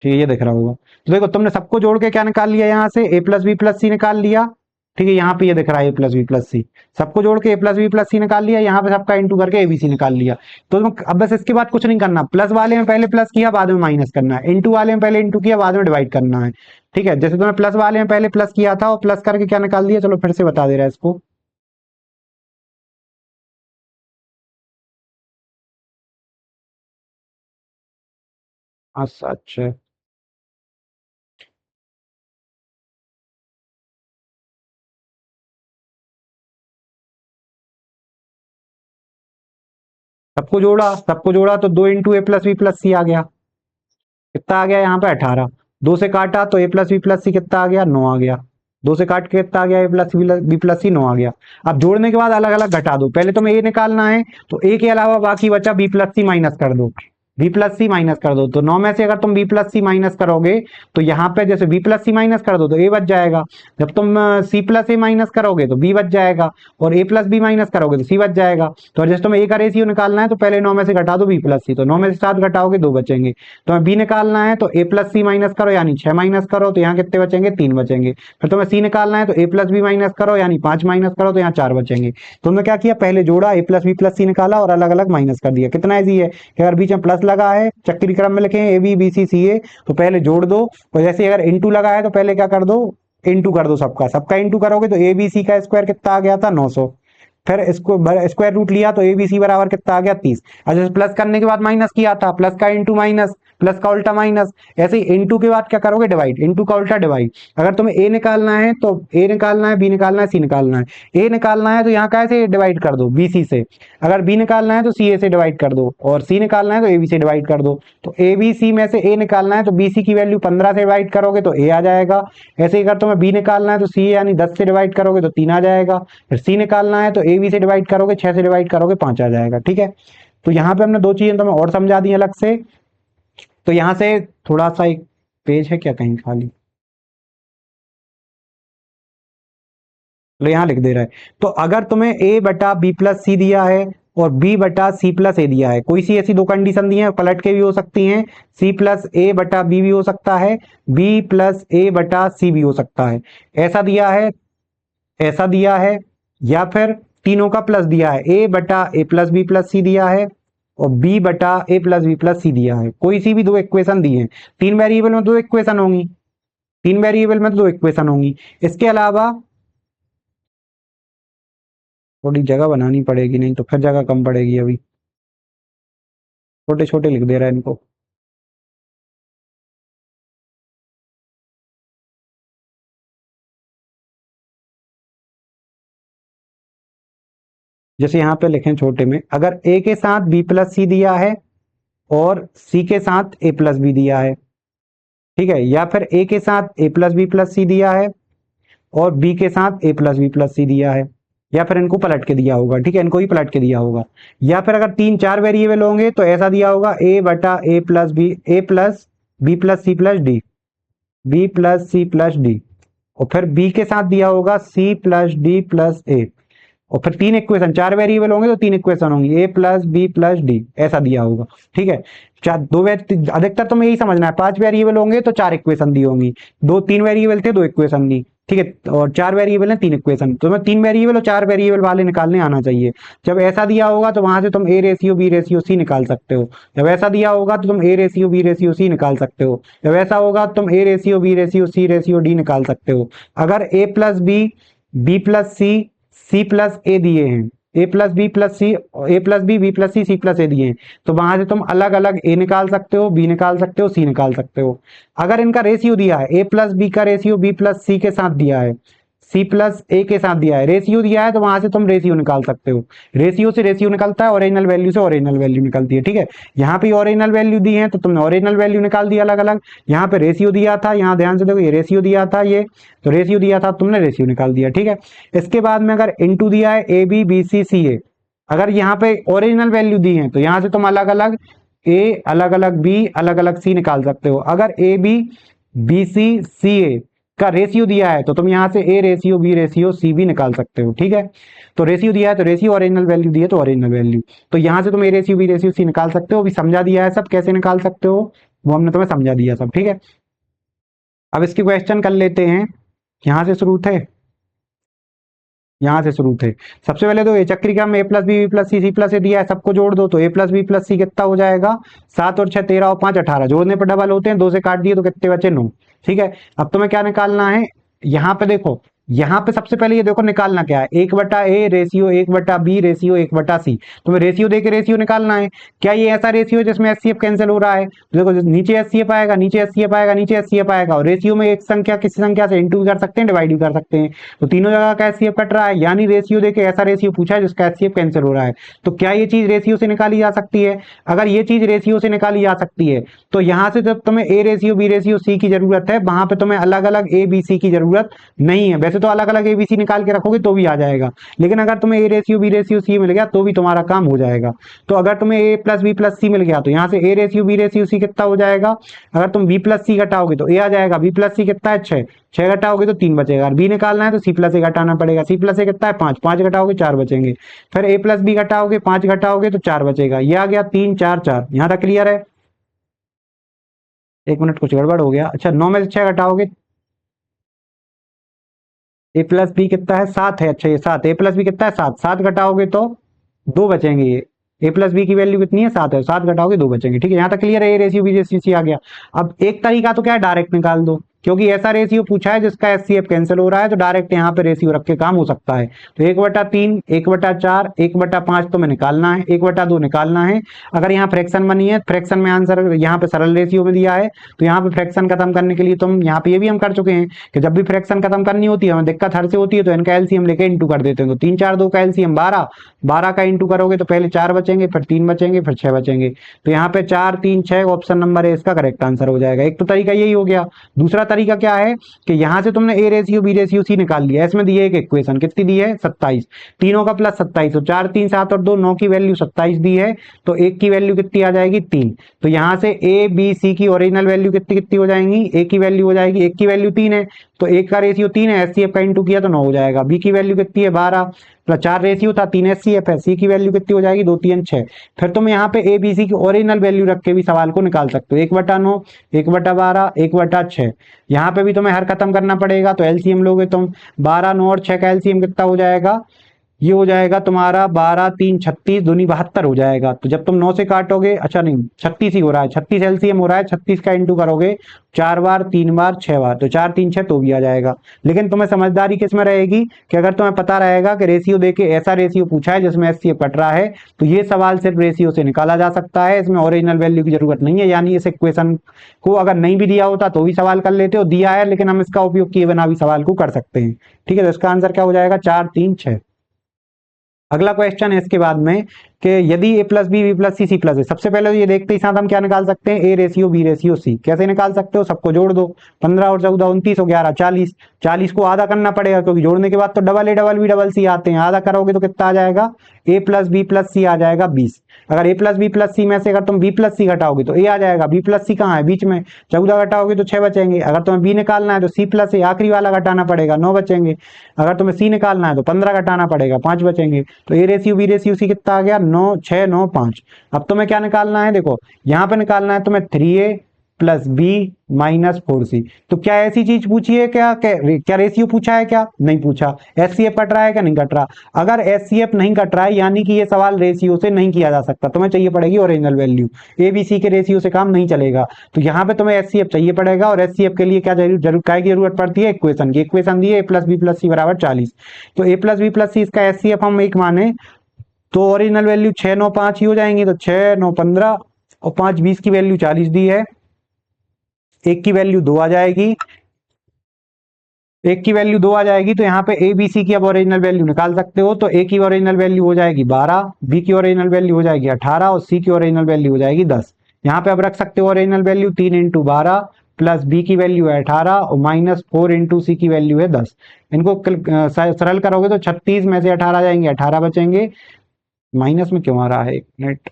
ठीक है ये दिख रहा होगा। तो देखो तुमने सबको जोड़ के क्या निकाल लिया, यहाँ से ए प्लस बी प्लस सी निकाल लिया। ठीक है यहाँ पे ये दिख रहा है ए प्लस बी प्लस सी। सबको जोड़ के ए प्लस बी प्लस सी निकाल लिया, यहाँ पे सबका इंटू करके एबीसी निकाल लिया। तो अब बस इसके बाद कुछ नहीं करना, प्लस वाले में पहले प्लस किया बाद में माइनस करना है, इंटू वाले में पहले इंटू किया बाद में डिवाइड करना है। ठीक है जैसे तुमने प्लस वाले में पहले प्लस किया था और प्लस करके क्या निकाल दिया, चलो फिर से बता दे रहा है इसको। अच्छा अच्छा। सबको जोड़ा तो 2 इंटू ए प्लस बी प्लस सी आ गया। कितना आ गया यहाँ पे? 18। दो से काटा तो A plus B plus C कितना आ गया? 9 आ गया। दो से काट के कितना आ गया? ए प्लस बी प्लस सी 9 आ गया। अब जोड़ने के बाद अलग अलग घटा दो, पहले तुम्हें ए निकालना है तो ए के अलावा बाकी बचा बी प्लस सी माइनस कर दो। बी प्लस सी माइनस कर दो तो 9 में से अगर तुम बी प्लस सी माइनस करोगे तो यहाँ पे जैसे बी प्लस सी माइनस कर दो तो ए बच जाएगा। जब तुम सी प्लस ए माइनस करोगे तो बी बच जाएगा, और ए प्लस बी माइनस करोगे तो सी बच जाएगा। तो जैसे तुम्हें ए का रेशियो निकालना है तो पहले 9 में से घटा दो बी प्लस सी, तो 9 में से 7 घटाओगे 2 बचेंगे। तुम्हें बी निकालना है तो ए प्लस सी माइनस करो यानी 6 माइनस करो तो यहाँ कितने बचेंगे? 3 बचेंगे। फिर तुम्हें सी निकालना है तो ए प्लस बी माइनस करो यानी 5 माइनस करो तो यहाँ 4 बचेंगे। तुमने क्या किया? पहले जोड़ा, ए प्लस बी प्लस सी निकाला और अलग अलग माइनस कर दिया। कितना ईजी है कि अगर बीच में प्लस लगा है, चक्री क्रम में लिखे ए बी बी सी सी ए, तो पहले जोड़ दो। और जैसे अगर इंटू लगा है तो पहले क्या कर दो? इंटू कर दो सबका, सबका इंटू करोगे तो ए बी सी का स्क्वायर कितना आ गया था? 900। फिर इसको स्क्वायर रूट लिया तो एबीसी बराबर कितना आ गया? 30। अच्छा प्लस करने के बाद माइनस किया था, प्लस का इंटू माइनस, प्लस का उल्टा माइनस। ऐसे ही इंटू के बाद क्या करोगे? डिवाइड, इंटू का उल्टा डिवाइड। अगर तुम्हें ए निकालना है तो ए निकालना है, बी निकालना है, सी निकालना है। ए निकालना है तो यहाँ कैसे डिवाइड कर दो? बी सी से। अगर बी निकालना है तो सी ए से डिवाइड कर दो, और सी निकालना है तो ए बी से डिवाइड कर दो। तो ए बी सी में से ए निकालना है तो बी सी की वैल्यू 15 से डिवाइड करोगे तो ए आ जाएगा। ऐसे ही अगर तुम्हें बी निकालना है तो सी यानी 10 से डिवाइड करोगे तो 3 आ जाएगा। फिर सी निकालना है तो ए बी से डिवाइड करोगे, 6 से डिवाइड करोगे 5 आ जाएगा। ठीक है, तो यहाँ पे हमने दो चीजें तुम्हें और समझा दी अलग से। तो यहाँ से थोड़ा सा एक पेज है क्या कहीं खाली, तो यहाँ लिख दे रहा है। तो अगर तुम्हें ए बटा बी प्लस सी दिया है और बी बटा सी प्लस ए दिया है, कोई सी ऐसी दो कंडीशन दी है, पलट के भी हो सकती हैं। सी प्लस ए बटा बी भी हो सकता है, बी प्लस ए बटा सी भी हो सकता है। ऐसा दिया है, ऐसा दिया है, या फिर तीनों का प्लस दिया है, ए बटा ए प्लस बी प्लस सी दिया है और बी बटा ए प्लस बी प्लस सी दिया है। कोई सी भी दो इक्वेशन दी है। तीन वेरिएबल में दो इक्वेशन होंगी, तीन वेरिएबल में दो इक्वेशन होंगी। इसके अलावा थोड़ी जगह बनानी पड़ेगी, नहीं तो फिर जगह कम पड़ेगी। अभी छोटे छोटे लिख दे रहा है इनको। जैसे यहाँ पे लिखें छोटे में, अगर ए के साथ बी प्लस सी दिया है और सी के साथ ए प्लस बी दिया है, ठीक है, या फिर ए के साथ ए प्लस बी प्लस सी दिया है और बी के साथ ए प्लस बी प्लस सी दिया है, या फिर इनको पलट के दिया होगा। ठीक है, इनको ही पलट के दिया होगा। या फिर अगर तीन चार वेरिएबल होंगे तो ऐसा दिया होगा ए बटा A plus B, A plus B plus C plus D, B plus C plus D, और फिर बी के साथ दिया होगा C plus D plus A, और फिर तीन इक्वेशन, चार वेरिएबल होंगे तो तीन इक्वेशन होंगी, ए प्लस बी प्लस डी, ऐसा दिया होगा। ठीक है, चार दो अधिकतर तुम्हें यही समझना है, पांच वेरिएबल होंगे तो चार इक्वेशन दी होंगी, दो तीन वेरिएबल थे दो इक्वेशन दी। ठीक है, और चार वेरिएबल है तीन इक्वेशन, तो तुम्हें तीन वेरिएबल और चार वेरिएबल वाले निकालने आना चाहिए। जब ऐसा दिया होगा तो वहां से तुम A ratio B ratio C निकाल सकते हो। जब ऐसा दिया होगा तो तुम A ratio B ratio C निकाल सकते हो। जब ऐसा होगा तो तुम A ratio B ratio C ratio D निकाल सकते हो। अगर A plus B, B plus C, C plus A दिए हैं, A plus B plus C, A plus B plus C plus A दिए हैं, तो वहां से तुम अलग अलग ए निकाल सकते हो, बी निकाल सकते हो, सी निकाल सकते हो। अगर इनका रेशियो दिया है, ए प्लस बी का रेशियो बी प्लस सी के साथ दिया है, सी प्लस ए के साथ दिया है, रेशियो दिया है, तो वहां से तुम रेशियो निकाल सकते हो। रेशियो से रेशियो निकलता है, ओरिजिनल वैल्यू से ओरिजिनल वैल्यू निकलती है, ठीक है। यहाँ पे ओरिजिनल वैल्यू दी है तो तुमने ओरिजिनल वैल्यू निकाल दिया अलग अलग। यहाँ पे रेशियो दिया था, यहाँ ध्यान से देखो, ये रेशियो दिया था, ये तो रेशियो दिया था, तुमने रेशियो निकाल दिया, ठीक है। इसके बाद में अगर इनटू दिया है ए बी बी सी सी ए, अगर यहाँ पे ओरिजिनल वैल्यू दी है तो यहाँ से तुम अलग अलग ए अलग अलग बी अलग अलग सी निकाल सकते हो। अगर ए बी बी सी सी ए का रेशियो दिया है तो तुम यहाँ से A ratio B ratio C भी निकाल सकते हो, ठीक है। तो रेशियो दिया है तो रेशियो, ओरिजिनल वैल्यू दी है तो ओरिजिनल वैल्यू, तो यहाँ से तुम A ratio B ratio C निकाल सकते हो। अभी समझा दिया है सब कैसे निकाल सकते हो, वो हमने तुम्हें समझा दिया सब, ठीक है। अब इसकी क्वेश्चन कर लेते हैं, यहाँ से शुरू थे, यहाँ से शुरू थे। सबसे पहले तो ए चक्रिका में A plus B plus C plus A दिया है, सबको जोड़ दो, तो A plus B plus C कितना हो जाएगा, 7 और 6 13 और 5 18, जोड़ने पर डबल होते हैं, 2 से काट दिए तो कितने बचे, 9, ठीक है। अब तुम्हें क्या निकालना है, यहाँ पे देखो, यहाँ पे सबसे पहले ये देखो निकालना क्या है, 1/a ratio 1/b ratio 1/c, तुम्हें रेशियो देके रेशियो निकालना है। क्या ये ऐसा रेशियो है जिसमें एचसीएफ कैंसिल हो रहा है, तो देखो नीचे एचसीएफ आएगा, नीचे एचसीएफ आएगा, नीचे एचसीएफ आएगा, और रेशियो में एक संख्या किसी संख्या से इंटू कर सकते हैं, डिवाइड भी कर सकते हैं, तो तीनों जगह का एचसीएफ कट रहा है, यानी रेशियो देके ऐसा रेशियो पूछा है जिसका एचसीएफ कैंसिल हो रहा है। तो क्या ये चीज रेशियो से निकाली जा सकती है, अगर ये चीज रेशियो से निकाली जा सकती है तो यहाँ से जब तुम्हें A ratio B ratio C की जरूरत है, वहां पे तुम्हें अलग अलग ए बी सी की जरूरत नहीं है। वैसे तो अलग अलग ए बी सी निकाल के रखोगे तो भी आ जाएगा, लेकिन अगर तुम्हें A ratio B ratio C मिल गया तो भी तुम्हारा काम हो जाएगा। तो अगर तुम्हें A plus B plus C मिल गया तो यहाँ से A ratio B ratio C कितना हो जाएगा, अगर तुम बी प्लस सी घटाओगे तो ए आ जाएगा, बी प्लस सी कितना है 6, 6 घटाओगे तो 3 बचेगा, बी निकालना है तो सी प्लस ए घटाना पड़ेगा, सी प्लस ए कितना है 5, 5 घटाओगे 4 बचेंगे, फिर ए प्लस बी घटाओगे 5 घटाओगे तो 4 बचेगा, ये आ गया 3 4 4, यहाँ तक क्लियर है। एक मिनट कुछ गड़बड़ हो गया, अच्छा 9 में से 6 घटाओगे, ए प्लस बी कितना है 7 है, अच्छा ये 7, ए प्लस बी कितना है 7, 7 घटाओगे तो 2 बचेंगे, ये ए प्लस बी की वैल्यू कितनी है 7 है, 7 घटाओगे 2 बचेंगे, ठीक है। यहाँ तक क्लियर है, A ratio B ratio C आ गया। अब एक तरीका तो क्या है, डायरेक्ट निकाल दो, क्योंकि ऐसा रेशियो पूछा है जिसका एचसीएफ कैंसिल हो रहा है, तो डायरेक्ट यहाँ पे रेशियो रख के काम हो सकता है। तो 1/3 1/4 1/5 तो मैं निकालना है, 1/2 निकालना है। अगर यहाँ फ्रैक्शन बनी है, फ्रैक्शन में आंसर यहाँ पे सरल रेशियो में दिया है, तो यहाँ पे फ्रैक्शन खत्म करने के लिए तुम यहाँ पे ये भी हम कर चुके हैं कि जब भी फ्रैक्शन खत्म करनी होती है, हमें दिक्कत हर से होती है, तो इनका एलसीएम लेके इंटू कर देते हैं, तो 3 4 2 का एलसीएम 12, 12 का इंटू करोगे तो पहले 4 बचेंगे, फिर 3 बचेंगे, फिर 6 बचेंगे, तो यहाँ पे 4 3 6 ऑप्शन नंबर है इसका करेक्ट आंसर हो जाएगा। एक तो तरीका यही हो गया। दूसरा तरीका क्या है कि यहां से तुमने A ratio B ratio C निकाल लिया, इसमें दी है एक इक्वेशन, कितनी दी है 27, तीनों का प्लस 27, तो 4 3 7 और 2 9 की वैल्यू 27 दी है, तो एक की वैल्यू कितनी आ जाएगी 3, तो यहां से ए बी सी की ओरिजिनल वैल्यू कितनी कितनी हो जाएंगी, ए की वैल्यू हो जाएगी, एक की वैल्यू 3 है तो एक का रेशियो 3 है, एचसीएफ का इंटू किया तो 9 हो जाएगा, बी की वैल्यू कितनी है 12 प्लस 4 रेशियो था 3 एचसीएफ है, सी की वैल्यू कितनी हो जाएगी 2 3 6, फिर तुम यहाँ पे ए बी सी की ओरिजिनल वैल्यू रख के भी सवाल को निकाल सकते हो, 1/9 1/12 1/6, यहाँ पे भी तुम्हें हर खत्म करना पड़ेगा, तो एलसीएम लोगे तुम 12 9 और 6 का एलसीएम कितना हो जाएगा, ये हो जाएगा तुम्हारा 12 3 36 दूनी 72 हो जाएगा। तो जब तुम 9 से काटोगे, अच्छा नहीं 36 ही हो रहा है, 36 एलसीएम हो रहा है, 36 का इंटू करोगे 4 बार 3 बार 6 बार, तो 4 3 6 तो भी आ जाएगा। लेकिन तुम्हें समझदारी किसमें रहेगी कि अगर तुम्हें पता रहेगा कि रेशियो देके ऐसा रेशियो पूछा है जिसमें एचसीएफ कट रहा है, तो ये सवाल सिर्फ रेशियो से निकाला जा सकता है, इसमें ओरिजिनल वैल्यू की जरूरत नहीं है। यानी इस इक्वेशन को अगर नहीं भी दिया होता तो भी सवाल कर लेते हो, दिया है लेकिन हम इसका उपयोग किए बिना भी सवाल को कर सकते हैं, ठीक है। तो इसका आंसर क्या हो जाएगा 4 3 6। अगला क्वेश्चन है इसके बाद में कि यदि A plus B plus C plus है, सबसे पहले तो ये देखते ही साथ हम क्या निकाल सकते हैं, A ratio B ratio C, कैसे निकाल सकते हो, सबको जोड़ दो, 15 और 14 29 और 11 40, 40 को आधा करना पड़ेगा क्योंकि जोड़ने के बाद तो double A double B double C आते हैं, आधा करोगे तो कितना आ जाएगा, A plus B plus C आ जाएगा 20। अगर A plus B plus C में से अगर तुम बी प्लस सी घटाओगे तो ए आ जाएगा, बी प्लस सी कहाँ है बीच में, 14 घटाओगे तो 6 बचेंगे, अगर तुम्हें बी निकालना है तो सी प्लस ए आखिरी वाला घटाना पड़ेगा 9 बचेंगे, अगर तुम्हें सी निकालना है तो 15 घटाना पड़ेगा 5 बचेंगे, तो A ratio B ratio C कितना आ गया 9 6 9 5। अब तुम्हें क्या निकालना है, देखो यहाँ पे निकालना है तुम्हें 3a plus B minus 4c। तो क्या ऐसी चीज पूछी है क्या रेशियो पूछा है, क्या नहीं पूछा, एचसीएफ कट रहा है क्या नहीं कट रहा। अगर एचसीएफ नहीं कट रहा है यानी कि ये सवाल रेशियो से नहीं किया जा सकता, तुम्हें चाहिए पड़ेगी ओरिजिनल वैल्यू, एबीसी के रेशियो से काम नहीं चलेगा, तो यहाँ पे तुम्हें एचसीएफ चाहिए पड़ेगा, और एचसीएफ के लिए क्या काय की जरूरत पड़ती है, इक्वेशन की, इक्वेशन दी है A plus B plus C बराबर 40, तो ए प्लस बी प्लस सी इसका एचसीएफ हम एक माने तो ओरिजिनल वैल्यू 6 9 5 ही हो जाएंगी, तो 6 9 15 और 5 20 की वैल्यू 40 दी है, एक की वैल्यू 2 आ जाएगी, एक की वैल्यू 2 आ जाएगी, तो यहाँ पे ए बी सी की अब ओरिजिनल वैल्यू निकाल सकते हो। तो ए की ओरिजिनल वैल्यू हो जाएगी 12, बी की ओरिजिनल वैल्यू हो जाएगी 18 और सी की ओरिजिनल वैल्यू हो जाएगी 10। यहाँ पे अब रख सकते हो original value 3 into 12 plus B की वैल्यू है 18 और माइनस 4 इंटू सी की वैल्यू है 10। इनको सरल करोगे तो 36 में से 18 जाएंगे, 18 बचेंगे। माइनस में क्यों आ रहा है, एक मिनट।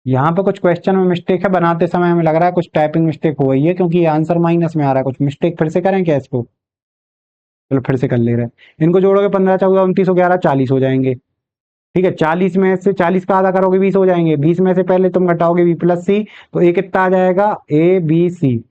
यहाँ पे कुछ क्वेश्चन में मिस्टेक है, बनाते समय हमें लग रहा है कुछ टाइपिंग मिस्टेक हो गई है, क्योंकि ये आंसर माइनस में आ रहा है। कुछ मिस्टेक फिर से करें क्या इसको? चलो फिर से कर ले रहे हैं। इनको जोड़ोगे 15 14 29 11 40 हो जाएंगे। ठीक है, 40 में से 40 का आधा करोगे 20 हो जाएंगे। 20 में से पहले तुम घटाओगे बी प्लस सी, तो ए कितना आ जाएगा, ए बी सी।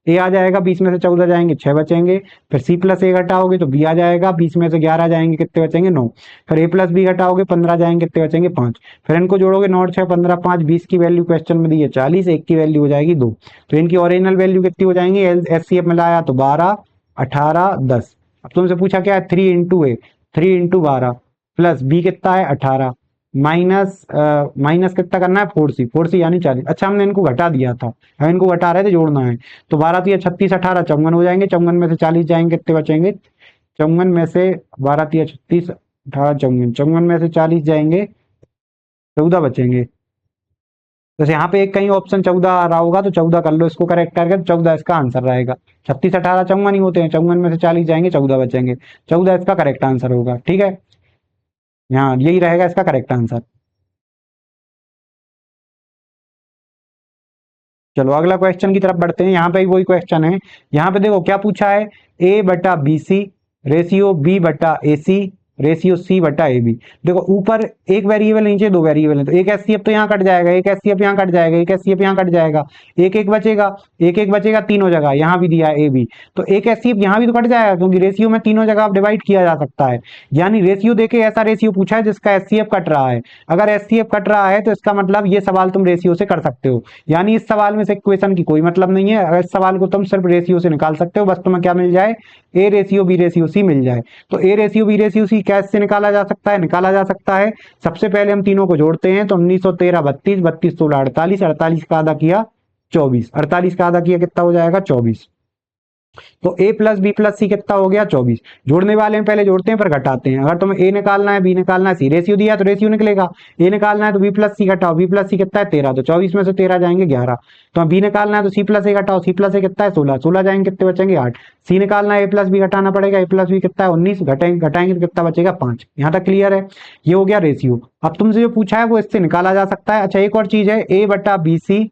ए आ जाएगा, 20 में से 14 जाएंगे 6 बचेंगे। फिर सी प्लस ए घटाओगे तो बी आ जाएगा, 20 में से 11 जाएंगे कितने बचेंगे 9। फिर ए प्लस बी घटाओगे 15 जाएंगे कितने बचेंगे 5। फिर इनको जोड़ोगे 9 6 15 5 20 की वैल्यू क्वेश्चन में दी है 40, एक की वैल्यू हो जाएगी 2। तो इनकी ओरिजिनल वैल्यू कितनी हो जाएंगी, एस सी एफ मिलाया तो 12 18 10। अब तुमसे पूछा क्या है, 3 इंटू ए, 3 इंटू 12 प्लस बी कितना है 18 माइनस माइनस कितना करना है 4 सी, 4 सी यानी 40। अच्छा हमने इनको घटा दिया था, हम इनको घटा रहे थे, जोड़ना है। तो 12 तो 36 18 54 हो जाएंगे, 54 में से 40 जाएंगे कितने बचेंगे, 54 में से 12 36 18 54, 54 में से 40 जाएंगे 14 बचेंगे। जैसे यहाँ पे एक कहीं ऑप्शन 14 आ रहा होगा तो 14 कर लो, इसको करेक्ट करके, तो 14 इसका आंसर रहेगा। 36 18 54 ही होते हैं, 54 में से 40 जाएंगे 14 बचेंगे, 14 इसका करेक्ट आंसर होगा। ठीक है, यहाँ यही रहेगा इसका करेक्ट आंसर। चलो अगला क्वेश्चन की तरफ बढ़ते हैं। यहाँ पे भी वही क्वेश्चन है। यहाँ पे देखो क्या पूछा है, ए बटा बी सी रेशियो बी बटा ए सी रेशियो सी बटा ए बी। देखो ऊपर एक वेरिएबल, नीचे दो वेरिएबल है, तो एक एचसीएफ तो यहाँ कट जाएगा, एक एचसीएफ यहाँ कट जाएगा, एक एचसीएफ यहाँ कट जाएगा, एक एक बचेगा, एक एक बचेगा तीनों जगह। यहाँ भी दिया है ए बी, तो एक एचसीएफ यहाँ भी तो कट जाएगा, क्योंकि रेशियो में तीनों जगह डिवाइड किया जा सकता है। यानी रेशियो देके ऐसा रेशियो पूछा है जिसका एचसीएफ कट रहा है। अगर एचसीएफ कट रहा है तो इसका मतलब ये सवाल तुम रेशियो से कर सकते हो। यानी इस सवाल में से इक्वेशन की कोई मतलब नहीं है, अगर इस सवाल को तुम सिर्फ रेशियो से निकाल सकते हो। बस तुम्हें क्या मिल जाए, A ratio B ratio C मिल जाए। तो A ratio B ratio C कैसे निकाला जा सकता है, निकाला जा सकता है सबसे पहले हम तीनों को जोड़ते हैं। तो 1913 32 32 16 48, 48 का आधा किया 24, 48 का आधा किया कितना हो जाएगा 24। तो a plus B plus C कितना हो गया 24। जोड़ने वाले में पहले जोड़ते हैं फिर घटाते हैं। अगर तुम्हें a निकालना है, b निकालना है, c रेशियो दिया है तो रेशियो निकलेगा। a निकालना है तो b प्लस सी घटाओ, b प्लस सी कितना है 13, तो 24 में से 13 जाएंगे 11। तो b निकालना है तो c प्लस ए घटाओ, c प्लस ए कितना है 16, 16 जाएंगे कितने बचेंगे 8। c निकालना है a प्लस बी घटाना पड़ेगा, a प्लस बी कितना है 19, घटाएंगे तो कितना बचेगा 5। यहाँ तक क्लियर है, ये हो गया रेशियो। अब तुमसे जो पूछा है वो इससे निकाला जा सकता है। अच्छा एक और चीज है, a बटा बी सी,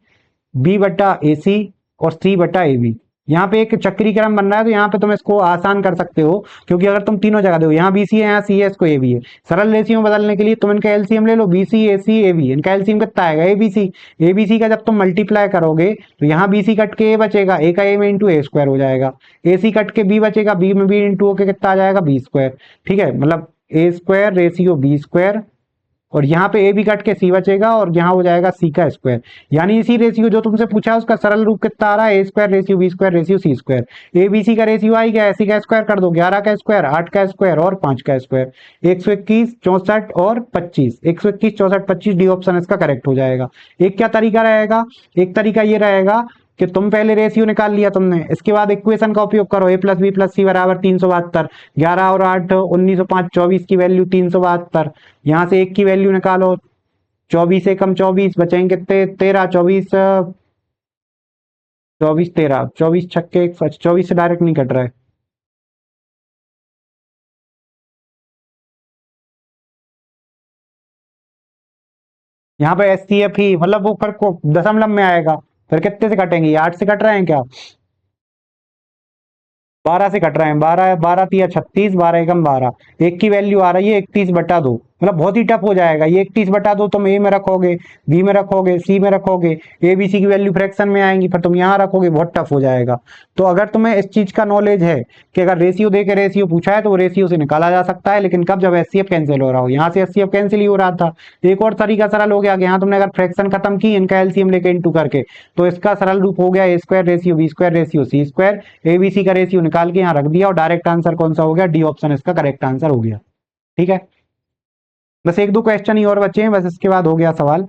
बी बटा ए सी और सी बटा ए बी। यहाँ पे एक चक्री क्रम बन रहा है, तो यहाँ पे तुम इसको आसान कर सकते हो, क्योंकि अगर तुम तीनों जगह दो, यहाँ बी सी है यहाँ सी है, इसको ए बी है। सरल रेशियो में बदलने के लिए तुम इनका एलसीएम ले लो, B C A C A B, इनका एलसीएम कितना आएगा ए B C. A B C का जब तुम मल्टीप्लाई करोगे तो यहाँ बी सी कट के ए बचेगा, ए का ए में इंटू ए स्क्वायर हो जाएगा, ए सी कट के बी बचेगा, बी में बी इंटू होके कितना आ जाएगा बी स्क्वायर। ठीक है, मतलब ए स्क्वायर रेशियो बी स्क्वायर, और यहाँ पे ए भी कट के सी बचेगा और यहाँ हो जाएगा सी का स्क्वायर। यानी इसी रेशियो जो तुमसे पूछा है उसका सरल रूप कितना आ रहा है, A square ratio B square ratio C square. A B C का रेशियो आई गया, सी का स्क्वायर कर दो, 11 का स्क्वायर 8 का स्क्वायर और 5 का स्क्वायर, 121 64 और 25, 121 64 25 डी ऑप्शन इसका करेक्ट हो जाएगा। एक क्या तरीका रहेगा, एक तरीका ये रहेगा कि तुम पहले रेशियो निकाल लिया तुमने, इसके बाद इक्वेशन का उपयोग करो, ए प्लस बी प्लस सी बराबर 372, 11 और 8 1905, 24 की वैल्यू 372, यहाँ से एक की वैल्यू निकालो, 24 से कम 24 बचेंगे कितने 13, 24 24 13, 24 छक्के 24 से डायरेक्ट नहीं कट रहा है। यहाँ पे एस सी एफ ही मतलब वो फर्क को दशमलव में आएगा। फिर कितने से कटेंगे, 8 से कट रहे हैं क्या, 12 से कट रहे हैं, 12 12 तिया 36, 12 एकम 12, एक की वैल्यू आ रही है 31 बटा 2। मतलब बहुत ही टफ हो जाएगा। ये 31/2 तुम ए में रखोगे, बी में रखोगे, सी में रखोगे, ए बी सी की वैल्यू फ्रैक्शन में आएंगी, फिर तुम यहाँ रखोगे, बहुत टफ हो जाएगा। तो अगर तुम्हें इस चीज का नॉलेज है कि अगर रेशियो दे के रेशियो पूछा है तो वो रेशियो से निकाला जा सकता है, लेकिन कब, जब एचसीएफ कैंसिल हो रहा हो। यहाँ से एचसीएफ कैंसिल ही हो रहा था। एक और तरीका सरल हो गया कि यहाँ तुमने अगर फ्रैक्शन खत्म की इनका एलसीएम लेके इंटू करके, तो इसका सरल रूप हो गया A square ratio B square ratio C square, ABC का रेशियो निकाल के यहाँ रख दिया और डायरेक्ट आंसर कौन सा हो गया, डी ऑप्शन इसका करेक्ट आंसर हो गया। ठीक है, बस एक दो क्वेश्चन ही और बचे हैं, बस इसके बाद हो गया सवाल।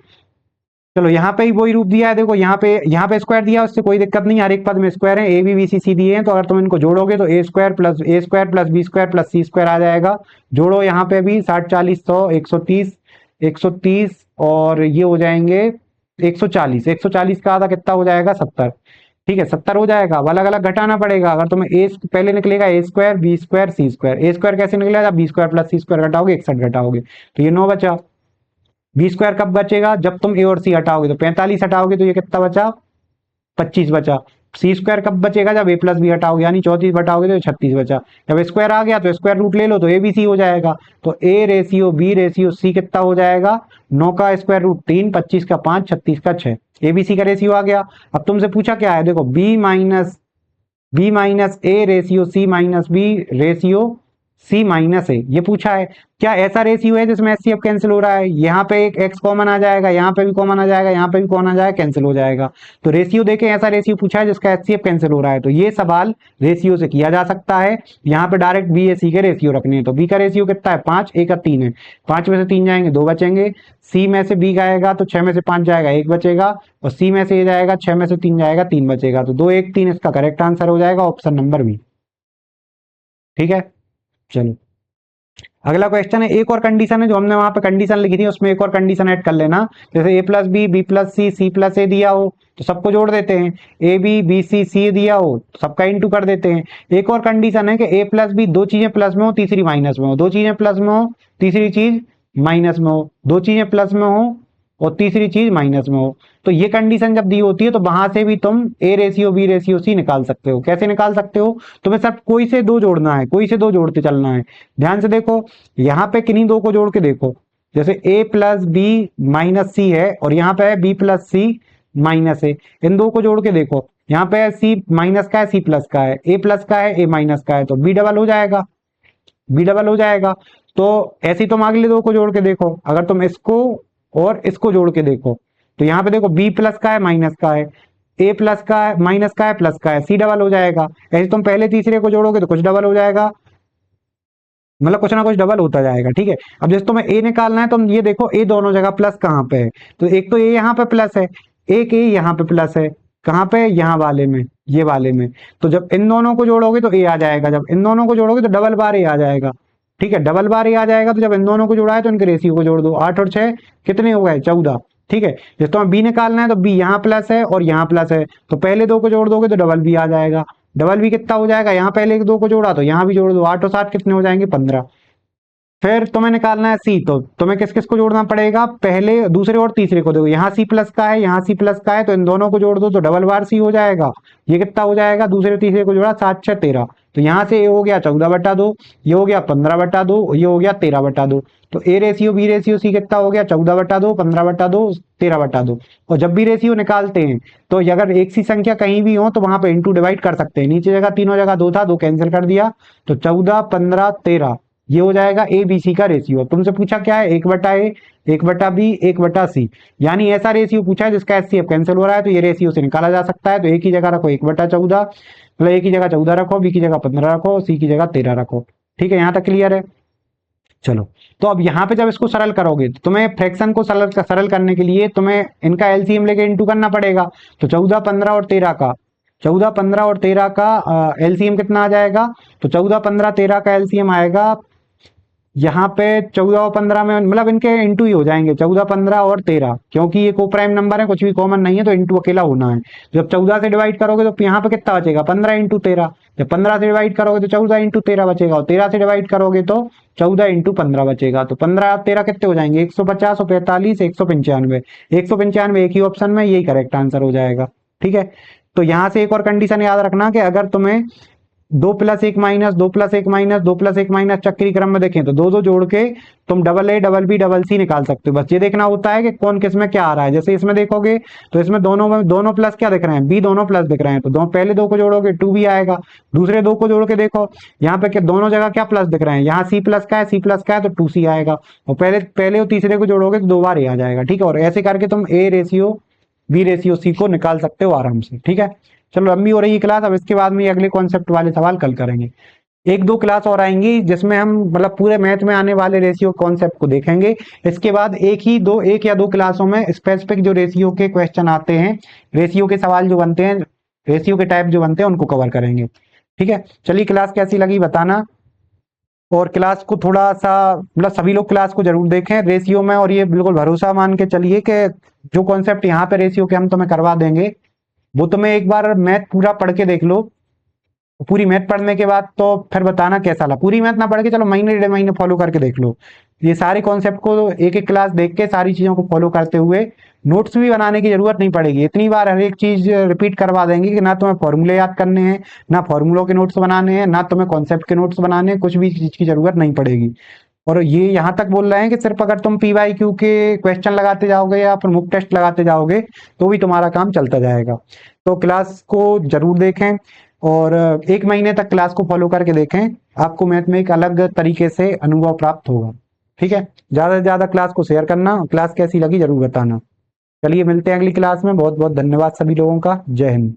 चलो यहाँ पे ही वही रूप दिया है, देखो यहाँ पे स्क्वायर दिया, उससे कोई दिक्कत नहीं, हर एक पद में स्क्वायर है, ए बी बी सी सी दिए हैं, तो अगर तुम इनको जोड़ोगे तो A square plus B square plus C square आ जाएगा। जोड़ो यहाँ पे भी 60 40 100 130 और ये हो जाएंगे 140 का आधा कितना हो जाएगा 70। ठीक है, 70 हो जाएगा। अब अलग अलग घटाना पड़ेगा। अगर तुम्हें ए पहले निकलेगा ए स्क्वायर बी स्क्वायर सी स्क्वायर, ए स्क्वायर कैसे निकलेगा, जब B square plus C square घटाओगे 61 घटाओगे तो ये 9 बचा। बी स्क्वायर कब बचेगा, जब तुम ए और सी हटाओगे, तो 45 हटाओगे तो ये कितना बचा, 25 बचा। सी स्क्वायर कब बचेगा, जब ए प्लस बी हटाओगे यानी 34 हटाओगे तो 36 बचा। जब स्क्वायर आ गया तो स्क्वायर रूट ले लो तो ए बी सी हो जाएगा। तो A ratio B ratio C कितना हो जाएगा, 9 का स्क्वायर रूट 3, 25 का 5, 36 का 6, एबीसी का रेशियो आ गया। अब तुमसे पूछा क्या है, देखो B minus A ratio C minus B ratio C minus A, ये पूछा है। क्या ऐसा रेशियो है जिसमें एचसीएफ कैंसिल हो रहा है, यहाँ पे एक एक्स कॉमन आ जाएगा, यहाँ पे भी कॉमन आ जाएगा, यहाँ पे भी कॉमन आ जाएगा, कैंसिल हो जाएगा। तो रेशियो देखें, ऐसा रेशियो पूछा है जिसका एचसीएफ कैंसिल हो रहा है, तो ये सवाल रेशियो से किया जा सकता है। यहाँ पे डायरेक्ट बी ए सी के रेशियो रखने हैं, तो बी का रेशियो कितना है 5, ए का 3 है, 5 में से 3 जाएंगे 2 बचेंगे, सी में से बी जाएगा तो 6 में से 5 जाएगा 1 बचेगा, और सी में से ए जाएगा 6 में से 3 जाएगा 3 बचेगा। तो 2 1 3 इसका करेक्ट आंसर हो जाएगा, ऑप्शन नंबर बी। ठीक है, चलो अगला क्वेश्चन है, एक और कंडीशन है जो हमने वहां पे कंडीशन लिखी थी, उसमें एक और कंडीशन ऐड कर लेना। जैसे A plus B plus C plus A दिया हो तो सबको जोड़ देते हैं, ए बी बी सी दिया हो तो सबका इंटू कर देते हैं। एक और कंडीशन है कि ए प्लस बी, दो चीजें प्लस में हो तीसरी माइनस में हो, दो चीजें प्लस में हो तीसरी चीज माइनस में हो, दो चीजें प्लस में हो और तीसरी चीज माइनस में हो। तो ये कंडीशन जब दी होती है तो वहां से भी तुम A ratio B ratio C निकाल सकते हो। कैसे निकाल सकते हो, तुम्हें सिर्फ कोई से दो जोड़ना है, कोई से दो जोड़ते चलना है। ध्यान से देखो, यहाँ पे किन्हीं दो को जोड़ के देखो, जैसे ए प्लस बी माइनस सी है और यहाँ पे है बी प्लस सी माइनस ए, इन दो को जोड़ के देखो, यहाँ पे है सी माइनस का है सी प्लस का है, ए प्लस का है ए माइनस का है, तो बी डबल हो जाएगा, बी डबल हो जाएगा। तो ऐसे ही तुम अगले दो को जोड़ के देखो, अगर तुम इसको और इसको जोड़ के देखो तो यहाँ पे देखो बी प्लस का है माइनस का है, ए प्लस का है माइनस का है प्लस का है, सी डबल हो जाएगा। ऐसे तुम पहले तीसरे को जोड़ोगे तो कुछ डबल हो जाएगा, मतलब कुछ ना कुछ डबल होता जाएगा। ठीक है, अब जैसे तुम्हें ए निकालना है, तुम ये देखो ए दोनों जगह प्लस कहाँ पे है, तो एक तो ए यहाँ पे प्लस है, एक ए यहाँ पे प्लस है, कहाँ पे, यहाँ वाले में, ये वाले में। तो जब इन दोनों को जोड़ोगे तो ए आ जाएगा, जब इन दोनों को जोड़ोगे तो डबल बार ए आ जाएगा। ठीक है, डबल बार ए आ जाएगा, तो जब इन दोनों को जोड़ा है तो इनके रेशियो को जोड़ दो, 8 और 6 कितने हो गए 14। ठीक है, जैसे तुम्हें बी निकालना है तो बी यहाँ प्लस है और यहाँ प्लस है, तो पहले दो को जोड़ दोगे तो डबल बी आ जाएगा। डबल बी कितना हो जाएगा, यहाँ पहले दो को जोड़ा तो यहाँ भी जोड़ दो, 8 और 7 कितने हो जाएंगे 15। फिर तुम्हें निकालना है सी, तो तुम्हें किस किस को जोड़ना पड़ेगा, पहले दूसरे और तीसरे को। देखो यहाँ सी प्लस का है यहाँ सी प्लस का है, तो इन दोनों को जोड़ दो तो डबल बार सी हो जाएगा। ये कितना हो जाएगा, दूसरे तीसरे को जोड़ा 7 6 13, तो यहाँ से ये हो गया 14/2, ये हो गया 15/2, ये हो गया 13/2। तो A ratio B ratio C कितना हो गया 14/2 15/2 13/2। और जब भी रेशियो निकालते हैं तो अगर एक सी संख्या कहीं भी हो तो वहां पे इंटू डिवाइड कर सकते हैं। नीचे जगह तीनों जगह 2 था, 2 कैंसिल कर दिया, तो 14 15 13 ये हो जाएगा ए बी सी का रेशियो। तुमसे पूछा क्या है, 1/a 1/b 1/c, यानी ऐसा रेशियो पूछा है जिसका एचसीएफ कैंसिल हो रहा है, तो ये रेशियो से निकाला जा सकता है। तो एक ही जगह रखो 1/14, मतलब एक ही जगह 14 रखो, बी की जगह 15 रखो, सी की जगह 13 रखो। ठीक है, यहाँ तक क्लियर है। चलो, तो अब यहाँ पे जब इसको सरल करोगे तो तुम्हें फ्रैक्शन को सरल करने के लिए तुम्हें इनका एलसीएम लेके इंटू करना पड़ेगा। तो 14 15 और 13 का 14 15 और 13 का एलसीएम कितना आ जाएगा, तो 14 15 13 का एलसीएम आएगा यहाँ पे 14 और 15 में, मतलब इनके इंटू ही हो जाएंगे 14 15 और 13, क्योंकि ये को प्राइम नंबर है, कुछ भी कॉमन नहीं है, तो इंटू अकेला होना है। जब 14 से डिवाइड करोगे तो यहाँ पे कितना बचेगा 15 इंटू 13, जब 15 से डिवाइड करोगे तो 14 इंटू 13 बचेगा, और 13 से डिवाइड करोगे तो 14 इंटू 15 बचेगा। तो 15 और 13 कितने हो जाएंगे 150 और 45 195, 195 एक ही ऑप्शन में, यही करेक्ट आंसर हो जाएगा। ठीक है, तो यहाँ से एक और कंडीशन याद रखना कि अगर तुम्हें 2+1 - 2+1 - 2+1 - चक्रीय क्रम में देखें तो दो दो जोड़ के तुम double A double B double C निकाल सकते हो। बस ये देखना होता है कि कौन किस में क्या आ रहा है। जैसे इसमें देखोगे तो इसमें दोनों में दोनों प्लस क्या दिख रहे हैं, बी दोनों प्लस दिख रहे हैं, तो पहले दो को जोड़ोगे 2b आएगा। दूसरे दो को जोड़ के देखो, यहाँ पे दोनों जगह क्या प्लस दिख रहे हैं, यहाँ सी प्लस का है, तो 2c आएगा। और पहले पहले और तीसरे को जोड़ोगे तो 2 बार ए आ जाएगा। ठीक है, और ऐसे करके तुम A ratio B ratio C को निकाल सकते हो आराम से। ठीक है, चलो लंबी हो रही है क्लास, अब इसके बाद में अगले कॉन्सेप्ट वाले सवाल कल करेंगे। एक दो क्लास और आएंगी जिसमें हम मतलब पूरे मैथ में आने वाले रेशियो कॉन्सेप्ट को देखेंगे। इसके बाद एक या दो क्लासों में स्पेसिफिक जो रेशियो के क्वेश्चन आते हैं, रेशियो के सवाल जो बनते हैं, रेशियो के टाइप जो बनते हैं, उनको कवर करेंगे। ठीक है, चलिए क्लास कैसी लगी बताना, और क्लास को थोड़ा सा मतलब सभी लोग क्लास को जरूर देखें रेशियो में, और ये बिल्कुल भरोसा मान के चलिए कि जो कॉन्सेप्ट यहाँ पे रेशियो के हम तुम्हें करवा देंगे वो तुम्हें एक बार मैथ पूरा पढ़ के देख लो। पूरी मैथ पढ़ने के बाद तो फिर बताना कैसा लगा। पूरी मैथ ना पढ़ के चलो महीने डेढ़ महीने फॉलो करके देख लो। ये सारे कॉन्सेप्ट को एक एक क्लास देख के सारी चीजों को फॉलो करते हुए नोट्स भी बनाने की जरूरत नहीं पड़ेगी। इतनी बार हर एक चीज रिपीट करवा देंगे कि ना तुम्हें फॉर्मूले याद करने हैं, ना फॉर्मूलों के नोट्स बनाने हैं, ना तुम्हें कॉन्सेप्ट के नोट्स बनाने हैं, कुछ भी चीज की जरूरत नहीं पड़ेगी। और ये यहाँ तक बोल रहे हैं कि सिर्फ अगर तुम PYQ के क्वेश्चन लगाते जाओगे या फिर मुक टेस्ट लगाते जाओगे तो भी तुम्हारा काम चलता जाएगा। तो क्लास को जरूर देखें और एक महीने तक क्लास को फॉलो करके देखें, आपको मैथ में एक अलग तरीके से अनुभव प्राप्त होगा। ठीक है, ज्यादा से ज्यादा क्लास को शेयर करना, क्लास कैसी लगी जरूर बताना। चलिए मिलते हैं अगली क्लास में, बहुत बहुत धन्यवाद सभी लोगों का, जय हिंद।